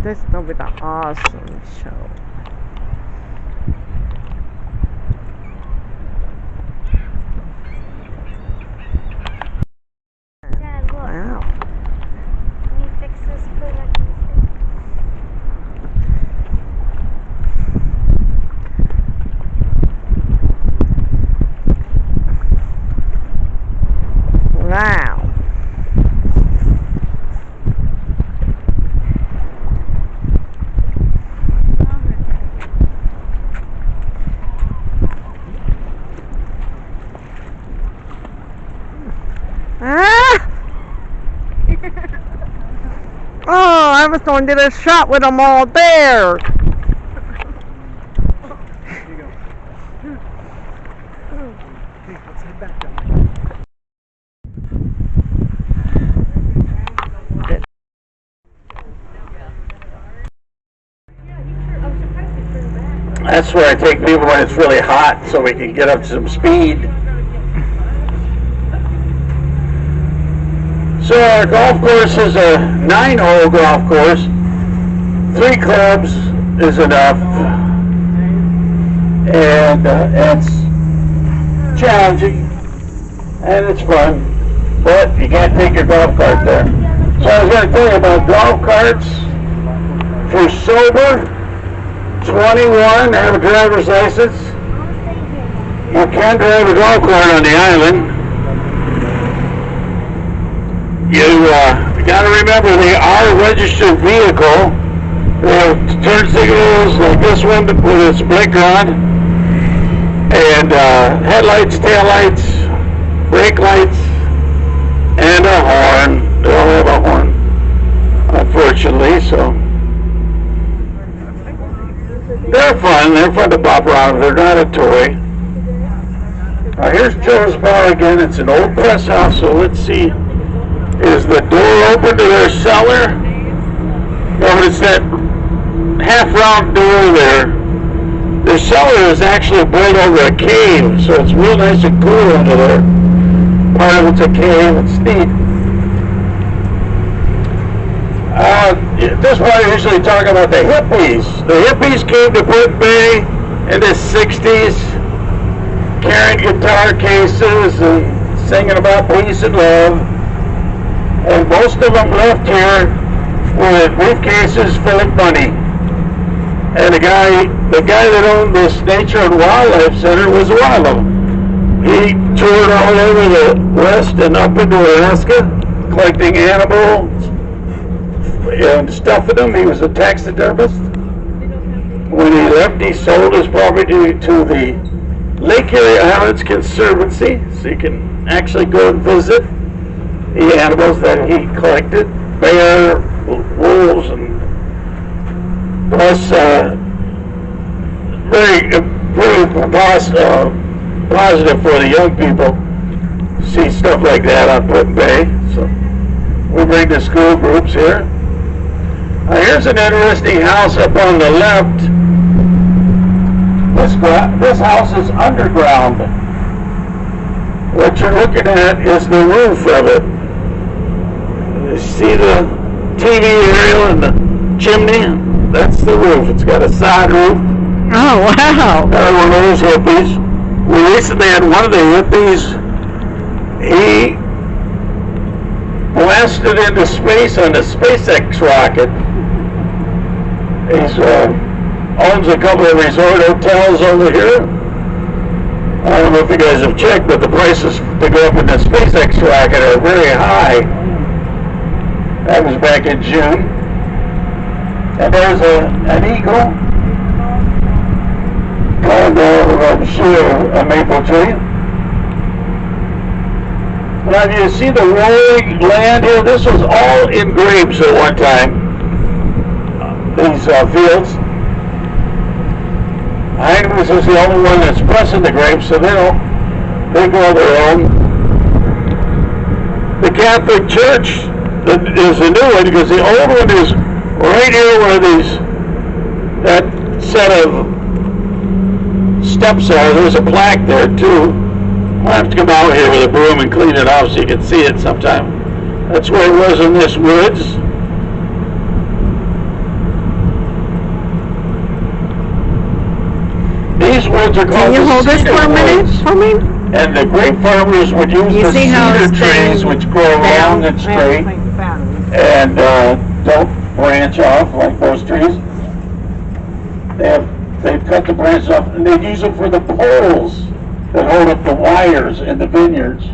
This is gonna be the awesome show.
Dad, look.
Wow.
Can you fix this for that?
Wow. Ah! Oh, I was going to get a shot with them all there.
That's where I take people when it's really hot, so we can get up to some speed. So our golf course is a 9-hole golf course. 3 clubs is enough, and it's challenging and it's fun, but you can't take your golf cart there. So I was going to tell you about golf carts. If you're sober, 21, have a driver's license, you can drive a golf cart on the island. You got to remember they are a registered vehicle. They have turn signals like this one to put its blinker on, and headlights, taillights, brake lights, and a horn. They all have a horn, unfortunately, so they're fun. They're fun to pop around. They're not a toy. Here's Joe's bar again. It's an old press house, so let's see. Is the door open to their cellar? No, it's that half-round door there. Their cellar is actually built over a cave, so it's real nice and cool under there. Part of it's a cave. It's neat. This is why I usually talk about the hippies. The hippies came to Put Bay in the 60s, carrying guitar cases and singing about peace and love. And most of them left here with briefcases full of money. And the guy that owned this Nature and Wildlife Center was one of them. He toured all over the West and up into Alaska, collecting animals and stuffing them. He was a taxidermist. When he left, he sold his property to the Lake Erie Islands Conservancy, so you can actually go and visit the animals that he collected, bear, wolves, and plus very positive for the young people to see stuff like that on Put Bay. So we bring the school groups here. Here's an interesting house up on the left. This house is underground. What you're looking at is the roof of it. You see the TV aerial and the chimney? That's the roof. It's got a side roof.
Oh, wow.
One of those hippies. We recently had one of the hippies. He blasted into space on the SpaceX rocket. He owns a couple of resort hotels over here. I don't know if you guys have checked, but the prices to go up in the SpaceX rocket are very high. That was back in June. And there's an eagle going over a maple tree. Now, do you see the rolling land here? This was all in grapes at one time. These fields. Heinrichs is the only one that's pressing the grapes, so they grow their own. The Catholic Church is the new one, because the old one is right here where that set of steps are. There's a plaque there too. I'll have to come out here with a broom and clean it off so you can see it sometime. That's where it was in this woods. These woods are called
Can you hold this for a minute
woods.
for me?
And the grape farmers would use the cedar trees, which grow long and straight and don't branch off like those trees. They've cut the branches off, and they'd use them for the poles that hold up the wires in the vineyards.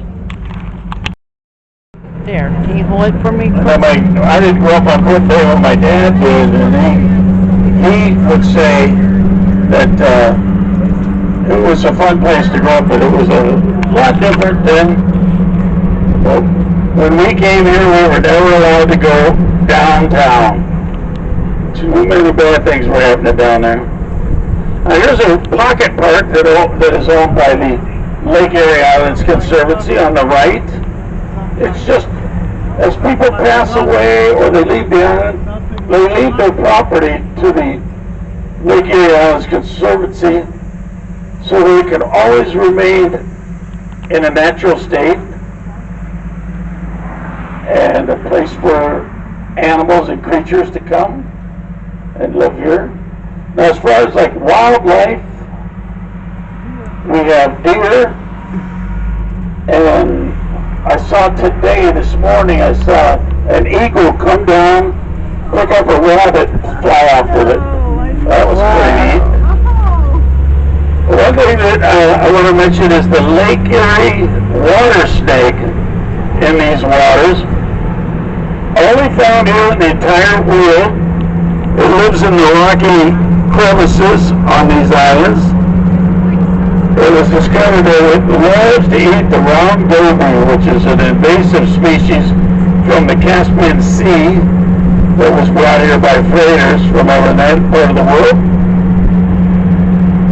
There, can you hold it for me?
I didn't grow up on Put Bay when my dad did, and he would say that it was a fun place to grow up, but it was a lot different than when we came here. We were never allowed to go downtown. Too many bad things were happening down there. Now here's a pocket park that is owned by the Lake Erie Islands Conservancy on the right. It's just, as people pass away or they leave their property to the Lake Erie Islands Conservancy so they can always remain in a natural state and a place for animals and creatures to come and live here. Now, as far as like wildlife, we have deer, and this morning I saw an eagle come down, pick up a rabbit, fly off with it. That was pretty neat. One thing that I want to mention is the Lake Erie water snake in these waters. Only found here in the entire world. It lives in the rocky crevices on these islands. It was discovered that it loves to eat the round goby, which is an invasive species from the Caspian Sea that was brought here by freighters from over that part of the world.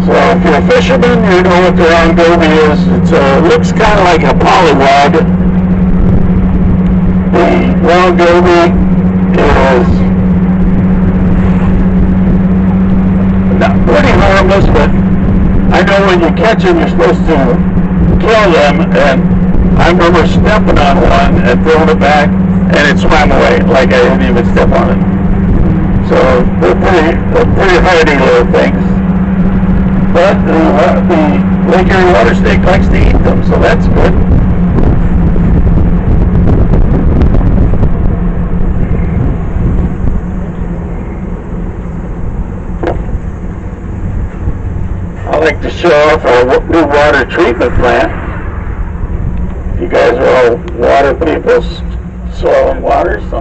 So if you're a fisherman, you know what the round goby is. It looks kind of like a pollywog. The round goby is pretty harmless, but I know when you catch them, you're supposed to kill them, and I remember stepping on one and throwing it back, and it swam away like I didn't even step on it. So they're pretty hardy little things. But the Lake Erie water snake likes to eat them, so that's good. to show off our new water treatment plant. You guys are all water people, soil and water. So.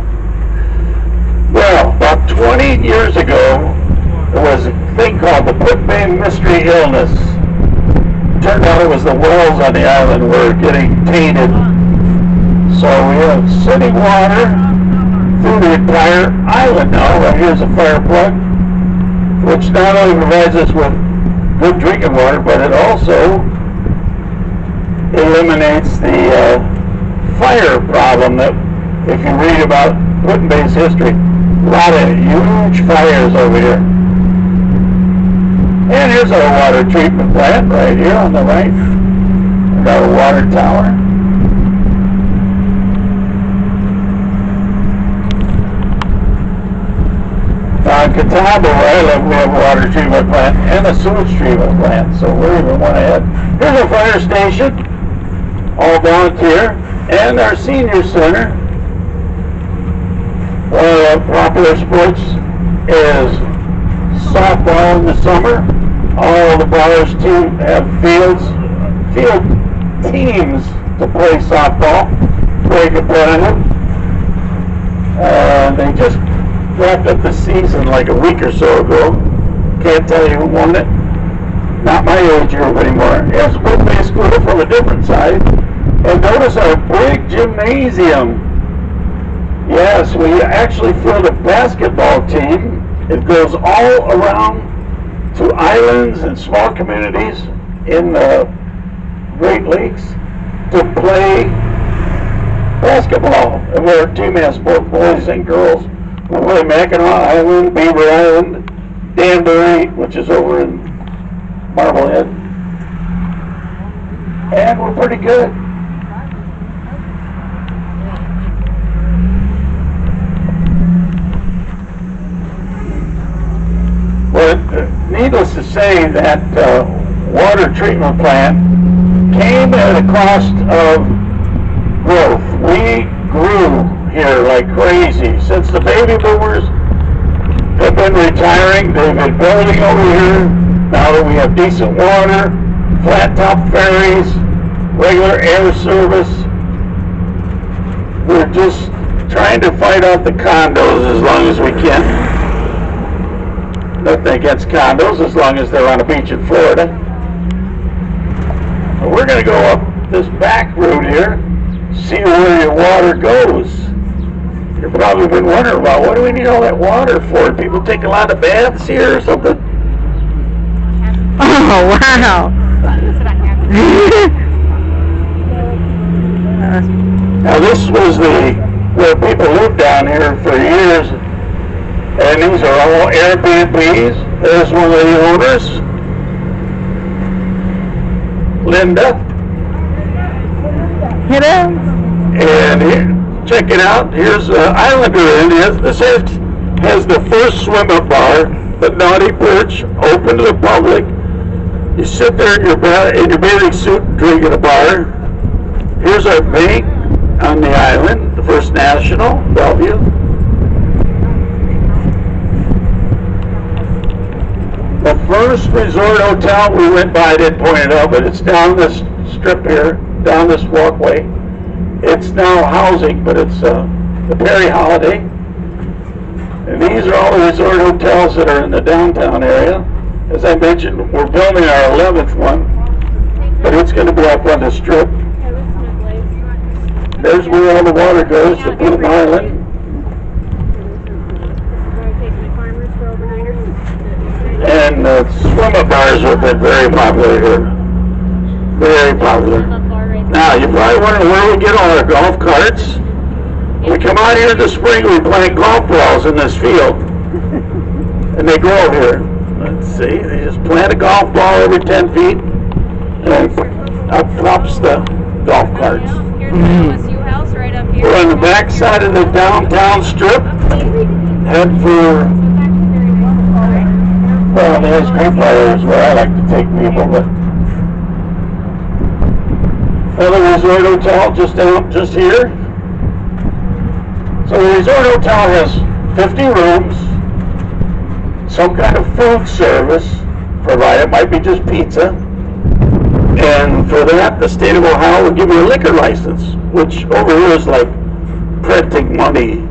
Well, about 20 years ago, there was a thing called the Put-Bay Mystery Illness. Turned out it was the wells on the island were getting tainted. So we have city water through the entire island now. Right here's a fire plug, which not only provides us with good drinking water, but it also eliminates the fire problem that, if you read about Put-Bay's history, a lot of huge fires over here. And here's our water treatment plant right here on the right. We've got a water tower. On Catawba, where I live, we have a water treatment plant and a sewage treatment plant, so we're even one ahead. Here's a fire station, all volunteer, and our senior center. One of the popular sports is softball in the summer. All the bars have field teams to play softball, very competitive. They just wrapped up the season like a week or so ago. Can't tell you who won it. Not my age group anymore. It's Put-Bay School from a different side. And notice our big gymnasium. Yes, we actually field a basketball team. It goes all around to islands and small communities in the Great Lakes to play basketball. And we're a team has both boys and girls. We play Mackinac Island, Beaver Island, Danbury, which is over in Marblehead. And we're pretty good. Well, needless to say, that water treatment plant came at a cost of growth. We grew here like crazy. Since the baby boomers have been retiring, they've been building over here. Now that we have decent water, flat top ferries, regular air service, we're just trying to fight out the condos as long as we can. Nothing against condos as long as they're on a beach in Florida. But we're going to go up this back route here, see where your water goes. You've probably been wondering about, what do we need all that water for? Do people take a lot of baths here or something?
Oh, wow.
Now this was where people lived down here for years, and these are all Airbnbs. There's one of the owners, Linda.
Hello.
And here, check it out. Here's Islander Inn. This has the first swim-up bar, the Naughty Perch, open to the public. You sit there in your bathing suit and drink at a bar. Here's our bank on the island, the First National, Bellevue. The first resort hotel we went by, I didn't point it out, but it's down this strip here, down this walkway. It's now housing, but it's the Perry Holiday. And these are all the resort hotels that are in the downtown area. As I mentioned, we're building our 11th one, but it's going to be up on the strip. There's where all the water goes to Bloom Island. And swim-up bars have been very popular here. Very popular. Now, you're probably wondering where we get all our golf carts. We come out here in the spring, we plant golf balls in this field. And they grow here. Let's see, they just plant a golf ball every 10 feet, and up pops the golf carts. We're on the back side of the downtown strip. Head for, well, the ice cream parlor is where I like to take people, but another resort hotel just here. So the resort hotel has 50 rooms, some kind of food service, provide. It might be just pizza. And for that, the state of Ohio will give you a liquor license, which over here is like printing money.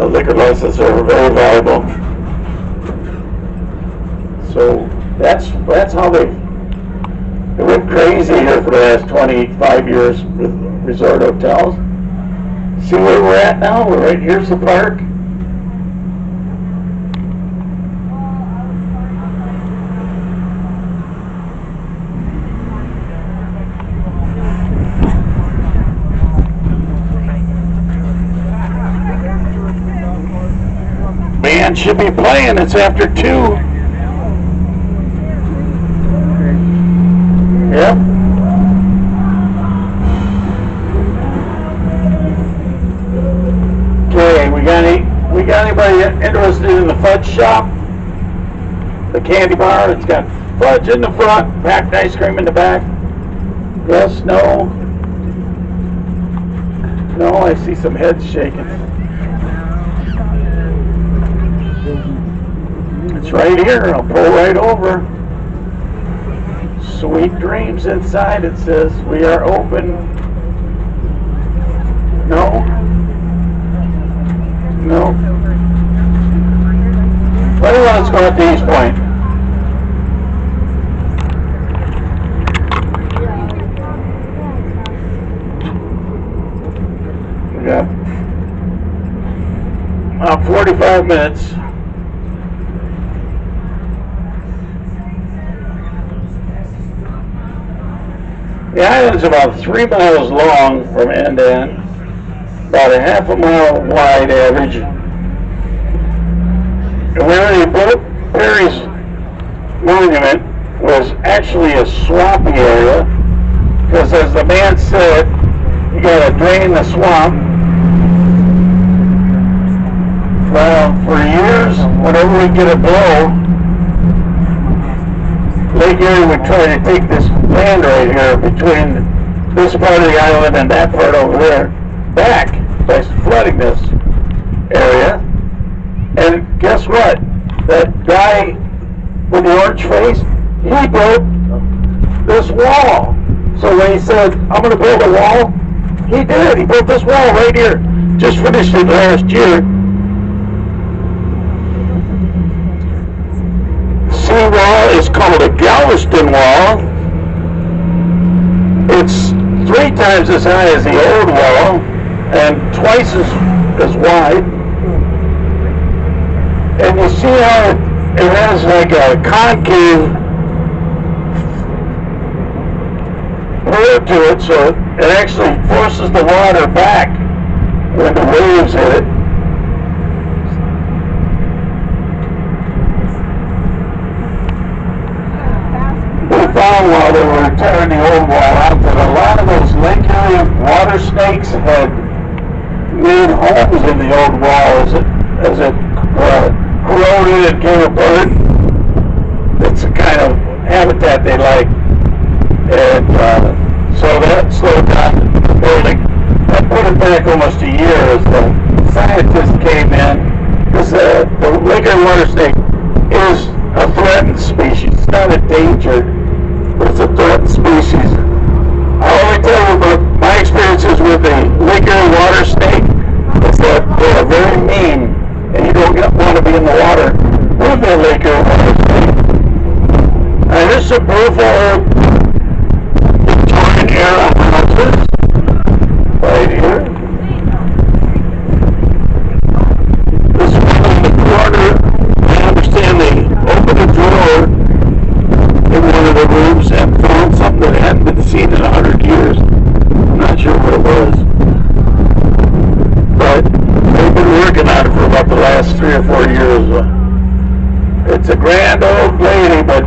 Liquor licenses are very valuable. So that's how they went crazy here for the last 25 years with resort hotels. See where we're at now? We're right here's the park. Band should be playing. It's after 2. Yep. Okay, we got anybody interested in the fudge shop? The candy bar. It's got fudge in the front, packed ice cream in the back. Yes, no. No, I see some heads shaking. It's right here. I'll pull right over. Sweet dreams inside. It says we are open. No. No. Well, let's go at the East Point. We got about 45 minutes. The island's about 3 miles long from end to end, about a half a mile wide average. And where they built Perry's monument was actually a swampy area, because as the man said, you gotta drain the swamp. Well, for years, whenever we get a blow, Lake Erie would try to take this land right here between this part of the island and that part over there back by flooding this area. And guess what? That guy with the orange face, he built this wall. So when he said, I'm going to build a wall, he did. He built this wall right here. Just finished it last year. Wall is called a Galveston wall. It's 3 times as high as the old wall and twice as wide. And you see how it has like a concave curve to it, so it actually forces the water back when the waves hit it. Found while they were tearing the old wall out that a lot of those Lake Erie water snakes had made homes in the old wall as it corroded and came apart. It's the kind of habitat they like, and so that slowed down the building. That put it back almost a year as the scientists came in, because the Lake Erie water snake is a threatened species. It's not endangered. It's a threatened species. I'll only tell you about my experiences with the Lake Erie water snake is that they are very mean, and you don't want to be in the water with the Lake Erie water snake. And this is a beautiful Victorian era houses right here. This one in the corner, I understand they opened a drawer in one of the rooms and found something that hadn't been seen in 100 years. I'm not sure what it was. But they've been working on it for about the last 3 or 4 years. It's a grand old lady, but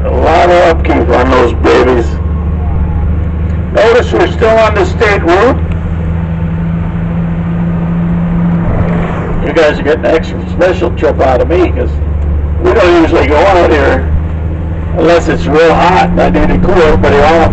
a lot of upkeep on those babies. Notice we're still on the state route. You guys are getting an extra special trip out of me, because we don't usually go out here unless it's real hot and I need to cool everybody off.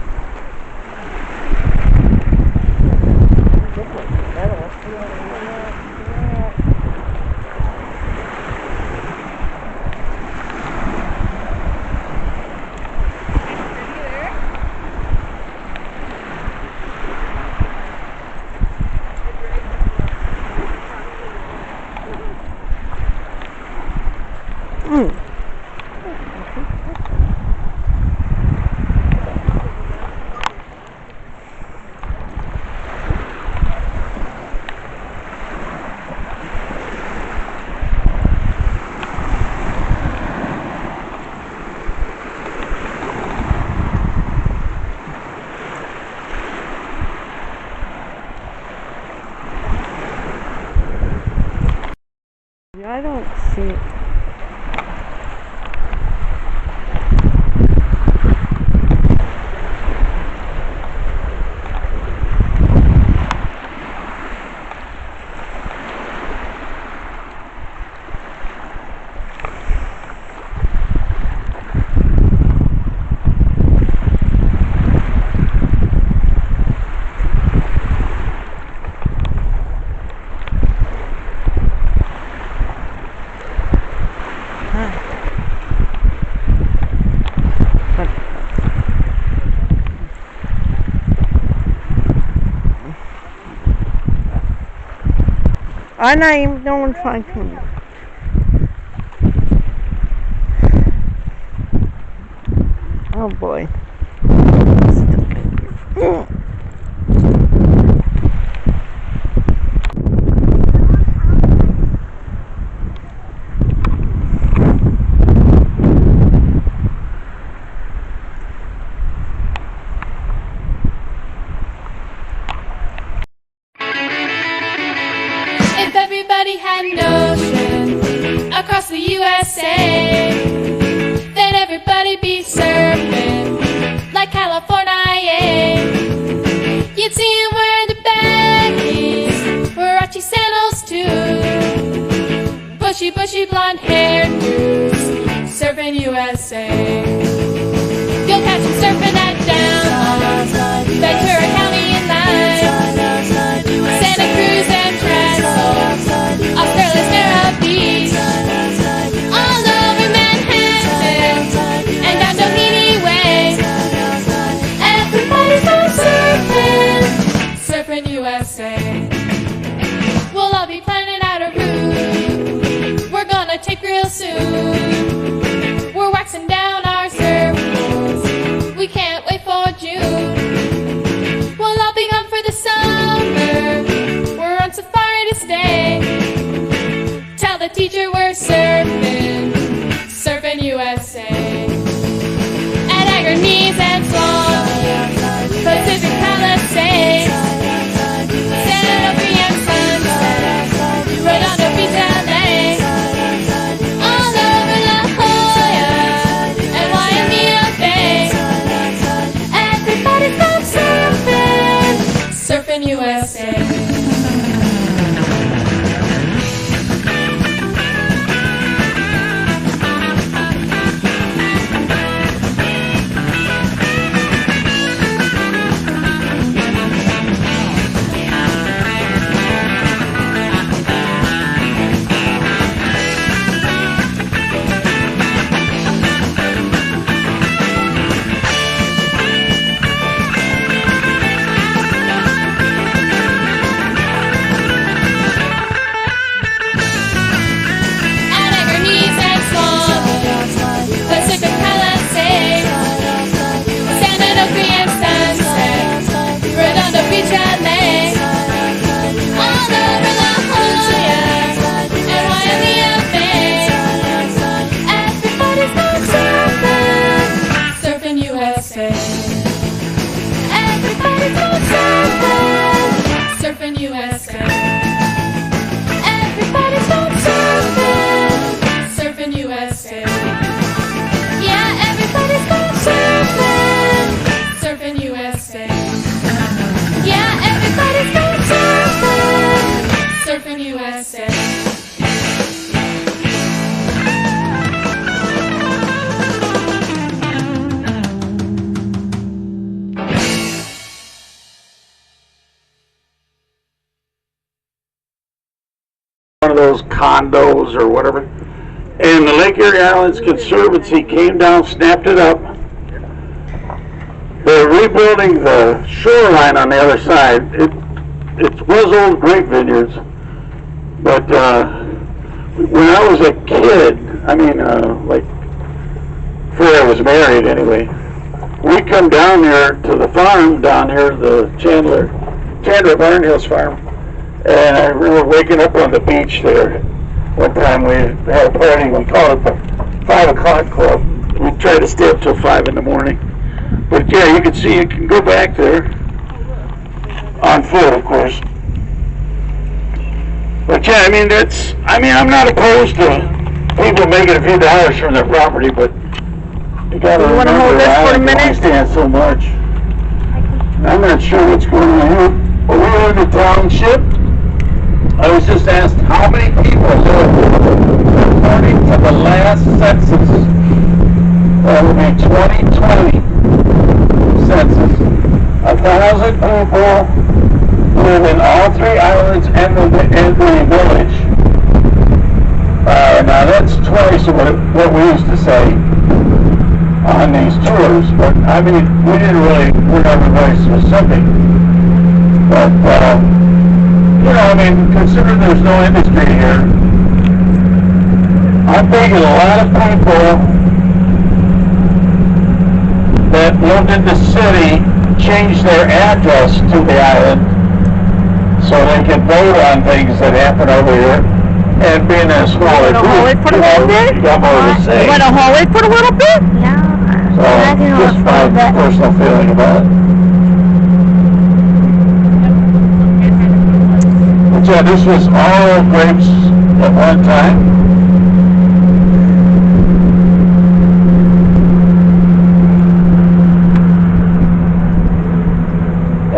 I'm not even, no one's trying to. Oh boy.
If everybody had an ocean across the USA, then everybody'd be surfing like California. You'd see him wearing the baggies, Warachi sandals too, bushy blonde hairdos, surfing USA. You'll catch him surfing at Down, Ventura County and Line, Santa Cruz and Trestle, Australia's Narrow Beach, all over Manhattan and down Doheny Way. Everybody's out surfing USA. We'll all be planning out a route we're gonna take real soon. We're waxing down our surfboards, we can't wait for June. We'll all be gone for the summer, we're on safari to stay. Tell the teacher we're surfing USA. At Agnes and Swan, Pacific Palisades, San Onofre and Sunset, Redondo Beach, LA, all over La Jolla and Waimea Bay. Everybody's out surfing USA.
One of those condos or whatever. And the Lake Erie Islands Conservancy came down, snapped it up. They're rebuilding the shoreline on the other side. It was old grape vineyards, but when I was a kid, like before I was married anyway, we come down there to the farm down here, the Chandler Barn Hills farm, and I remember waking up on the beach there. One time we had a party, we called it the 5 o'clock club. We tried to stay up till 5 in the morning. But yeah, you can see, you can go back there, on foot of course. But yeah, I'm not opposed to people making a few dollars from their property, but you gotta
You want to hold this for a minute?
Stand so much. I'm not sure what's going on here. But we're in the township. I was just asked how many people live according to the last census. That would be 2020 census. 1,000 people live in all 3 islands and the village. Now that's twice what we used to say on these tours, but we didn't really, we're never very specific. But you know, I mean, considering there's no industry here, I'm thinking a lot of people that lived in the city changed their address to the island so they can vote on things that happen over here. And being a smaller group,
for a little bit?
you got more to say.
You want to hold it for a little bit?
Yeah.
So,
I can hold
just
it for
my
a bit.
personal feeling about it. But yeah, this was all grapes at one time.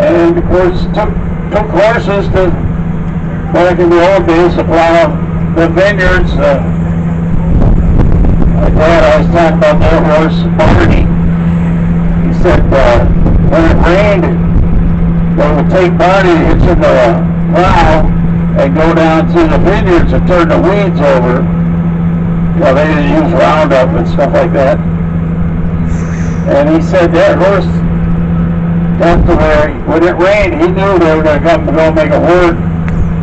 And of course, took horses to, back in the old days, to plow the vineyards. My dad always talked about their horse, Barney. He said when it rained, they would take Barney, hitch him to a plow, and go down to the vineyards and turn the weeds over. You know, they didn't use Roundup and stuff like that. And he said that horse got to where, when it rained, he knew they were going to come to go make a word,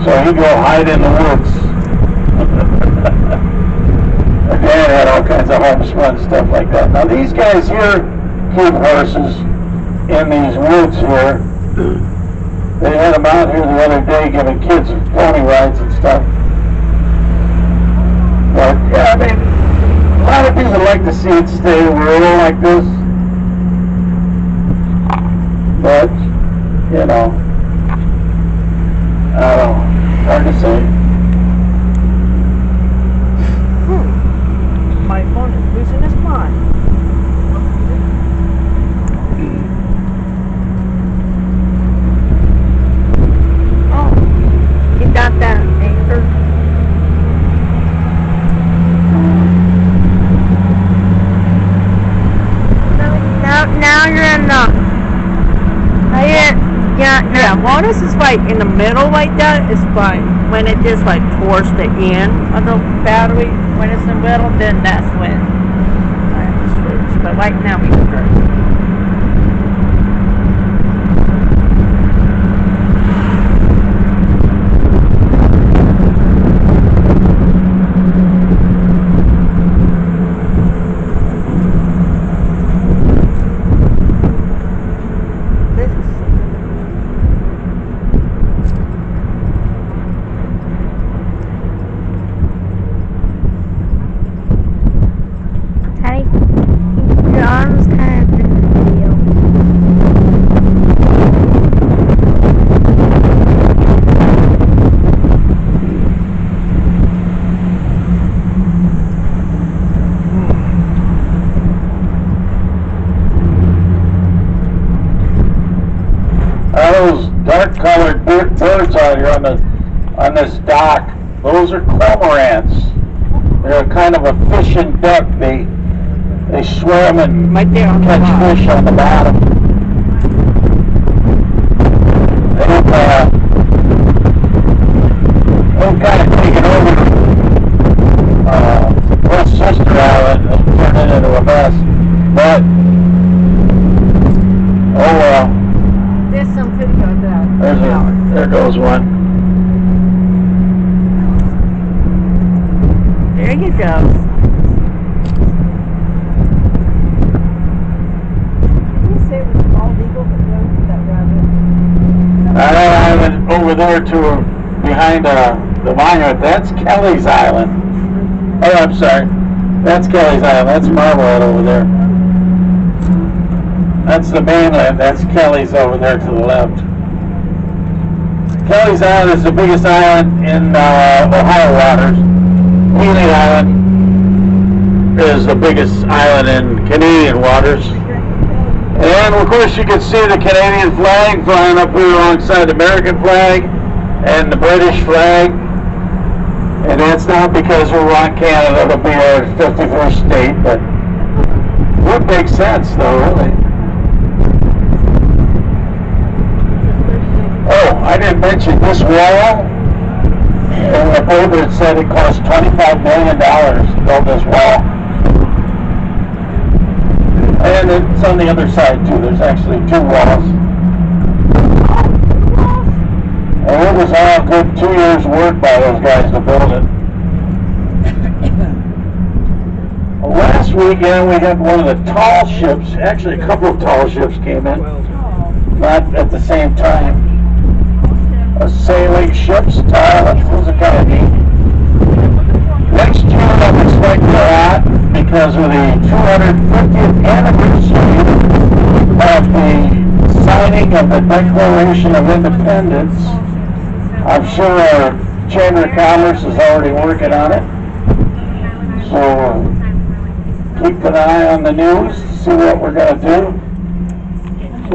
so he'd go hide in the woods. And Dad had all kinds of homespun stuff like that. Now these guys here keep horses in these woods here. They had them out here the other day giving kids pony rides and stuff. But yeah, I mean, a lot of people like to see it stay rural like this. But, you know, I don't know, hard to say.
My phone is losing its mind. Oh, you got that anchor?
Now you're in the...
Yeah, Morris is like in the middle like that, it's fine. When it just like towards the end of the battery, when it's in the middle, then that's when I have to switch. But right now we're good.
Your arm's kind of in the video.
Those dark-colored birds out here on this dock, those are cormorants. They're kind of a fish and duck. They swim and
Right there on the
catch
bottom.
fish on the bottom. They've kind of taken over West Sister Island and turned it into a mess. But, oh well.
There's some video of that.
There goes one.
There you go.
Island over there to behind the monument, that's Kelly's Island. Oh, I'm sorry. That's Kelly's Island. That's Marblehead over there. That's the mainland. That's Kelly's over there to the left. Kelly's Island is the biggest island in Ohio waters. Healy Island is the biggest island in Canadian waters. And of course you can see the Canadian flag flying up here alongside the American flag and the British flag. And that's not because we're on Canada to be our 51st state, but it would make sense though, really. Oh, I didn't mention this wall. In the paper it said it cost $25 million to build this wall. And it's on the other side too. There's actually two walls. And it was all good 2 years' work by those guys to build it. Last weekend we had one of the tall ships, actually a couple of tall ships came in, not at the same time. A sailing ship style, that was a kind of neat. Next year I'm expecting a lot because of the 250th anniversary of the signing of the Declaration of Independence. I'm sure our Chamber of Commerce is already working on it. So keep an eye on the news to see what we're going to do.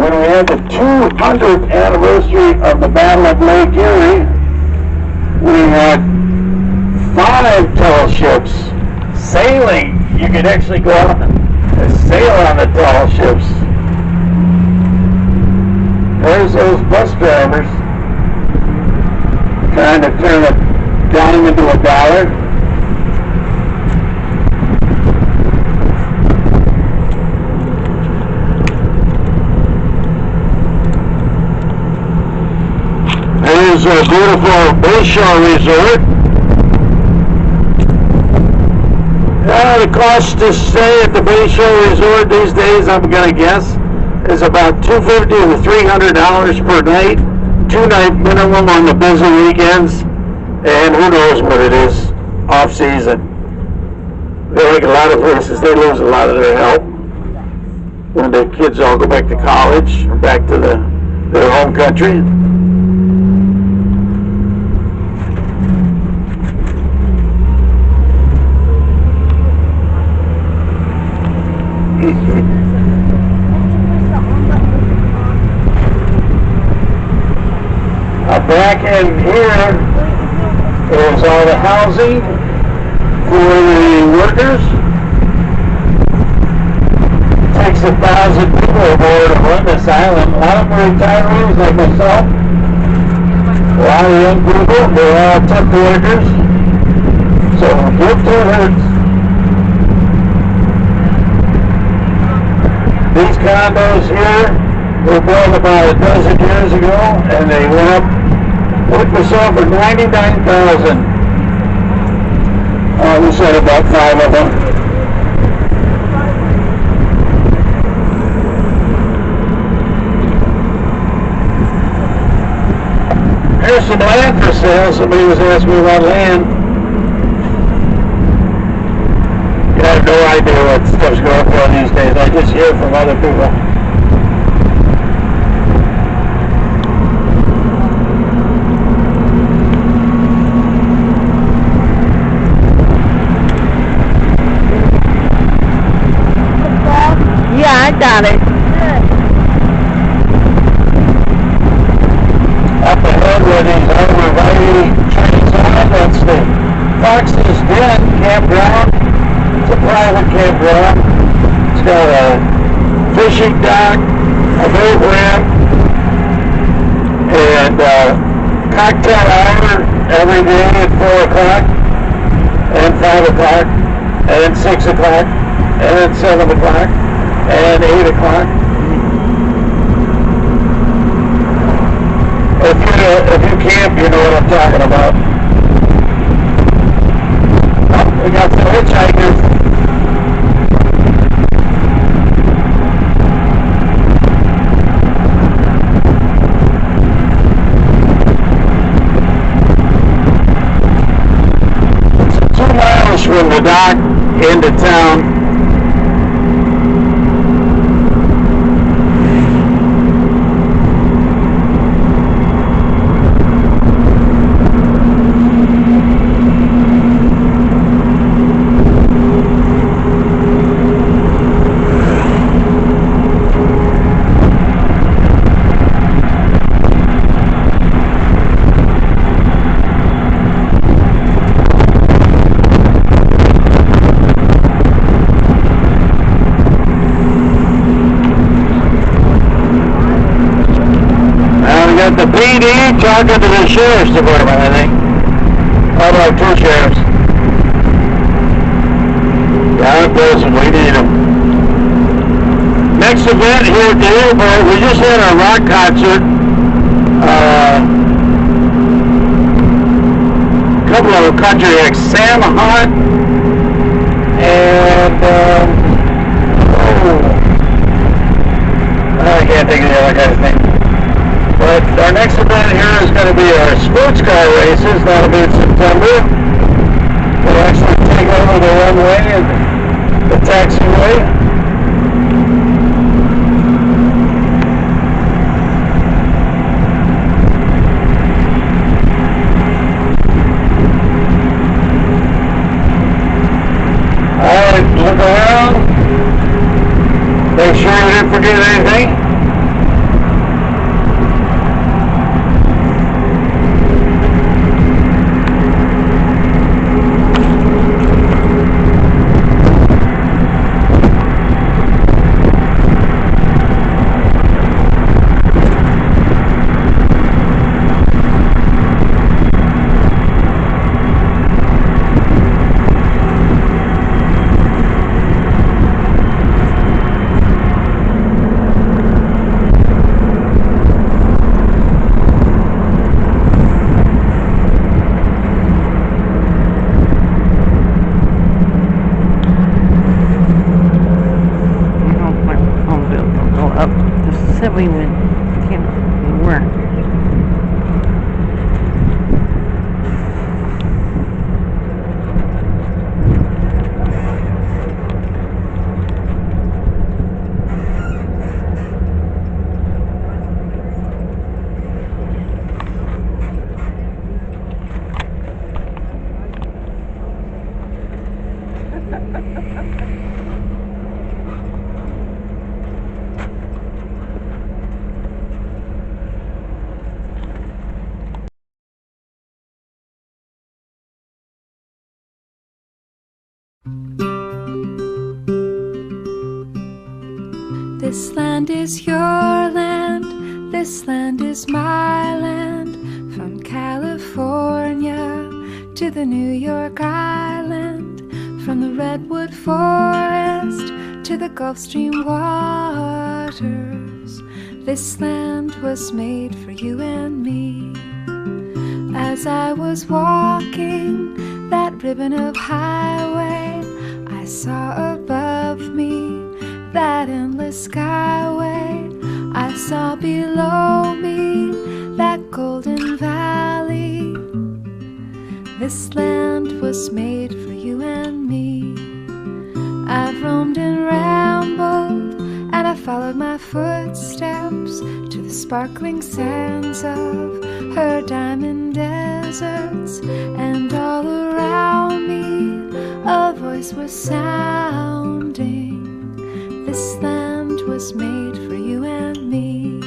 When we had the 200th anniversary of the Battle of Lake Erie, we had 5 tall ships sailing. You could actually go out and sail on the tall ships. There's those bus drivers trying to turn a dime into a dollar. There's a beautiful Bayshore Resort. The cost to stay at the Bayshore Resort these days, I'm going to guess, is about $250 to $300 per night. 2-night minimum on the busy weekends. And who knows what it is off-season. Like a lot of places, they lose a lot of their help when the kids all go back to college or back to their home country. Back in here is all the housing for the workers. It takes 1,000 people aboard to run this island. A lot of them are retirees like myself. A lot of young people, they're all temp workers. So give to hurts. These condos here were built about a dozen years ago, and they went up. Put this on for $99,000. We said about 5 of them. There's some land for sale. Somebody was asking me about land. I have no idea what stuff's going on these days. I just hear from other people.
I got it.
Up ahead where these arborvitae trees are, that's the Fox's Den campground. It's a private campground. It's got a fishing dock, a boat ramp, and cocktail hour every day at 4 o'clock, and 5 o'clock, and then 6 o'clock, and then 7 o'clock. And 8 o'clock. If you camp, you know what I'm talking about. Oh, we got some hitchhikers. It's 2 miles from the dock into town. The PD talking to the Sheriff's Department, I think. How about 2 sheriffs? Yeah, listen, we need them. Next event here at DeRivera, we just had our rock concert couple of country acts, Sam Hunt and I can't think of the other guy's name. But our next event here is going to be our sports car races. That'll be in September. We'll actually take over the runway and the taxiway. Alright, look around. Make sure you didn't forget anything.
We went, we weren't.
This land is your land, this land is my land. From California to the New York Island, from the Redwood Forest to the Gulf Stream waters. This land was made for you and me. As I was walking that ribbon of highway, I saw above me that endless skyway. I saw below me that golden valley. This land was made for you and me. I've roamed and rambled, and I followed my footsteps to the sparkling sands of her diamond deserts. And all around me a voice was sounding. This land was made for you and me.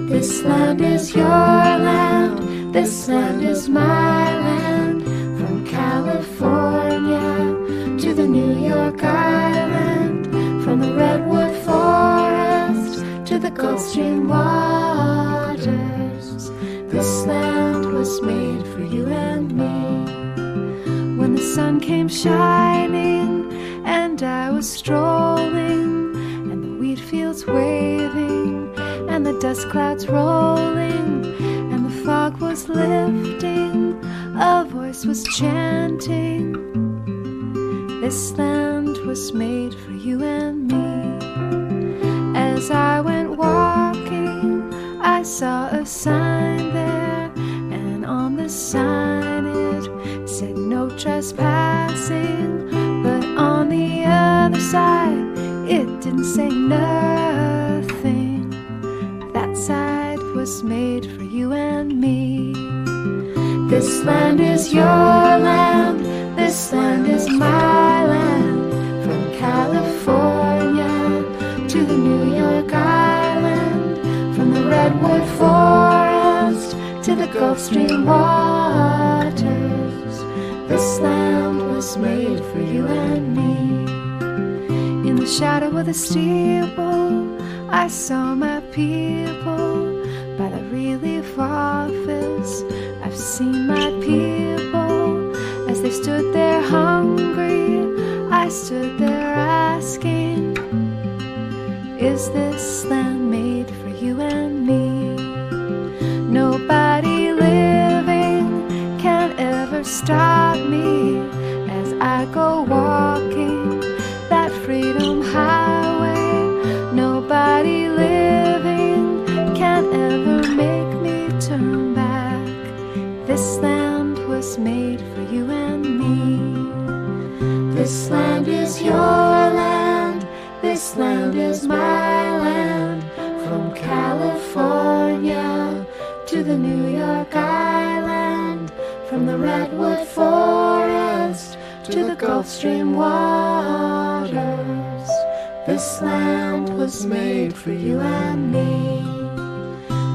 This land is your land, this land is my land. From California to the New York Island, from the Redwood Forest to the Gulf Stream waters. This land was made for you and me. When the sun came shining and I was strolling, and the wheat fields waving, and the dust clouds rolling, and the fog was lifting, a voice was chanting. This land was made for you and me. As I went walking, I saw a sign there, and on the sign it said no trespassing. But on the other side, it didn't say nothing. That side was made for you and me. This land is your land, this land is my land. From California to the New York Island, from the Redwood Forest to the Gulf Stream waters. This land was made for you and me. In the shadow of the steeple, I saw my people. By the relief office, I've seen my people. As they stood there hungry, I stood there asking, is this land made for you and me? Nobody living can ever
stop me as I go walking that freedom highway. Nobody living can ever make me turn back. This land was made for you and me. This land is your land. This land is my land. From California to the New York Island, from the Redwood Forest to the Gulf Stream waters. This land was made for you and me.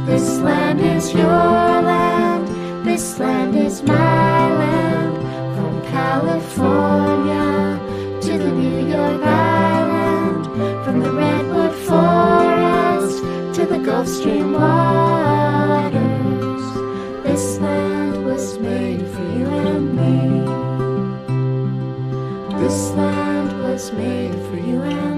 This land is your land. This land is my land. From California to the New York Island, from the Redwood Forest to the Gulf Stream waters. This land was made for you and me. This land was made for you and me.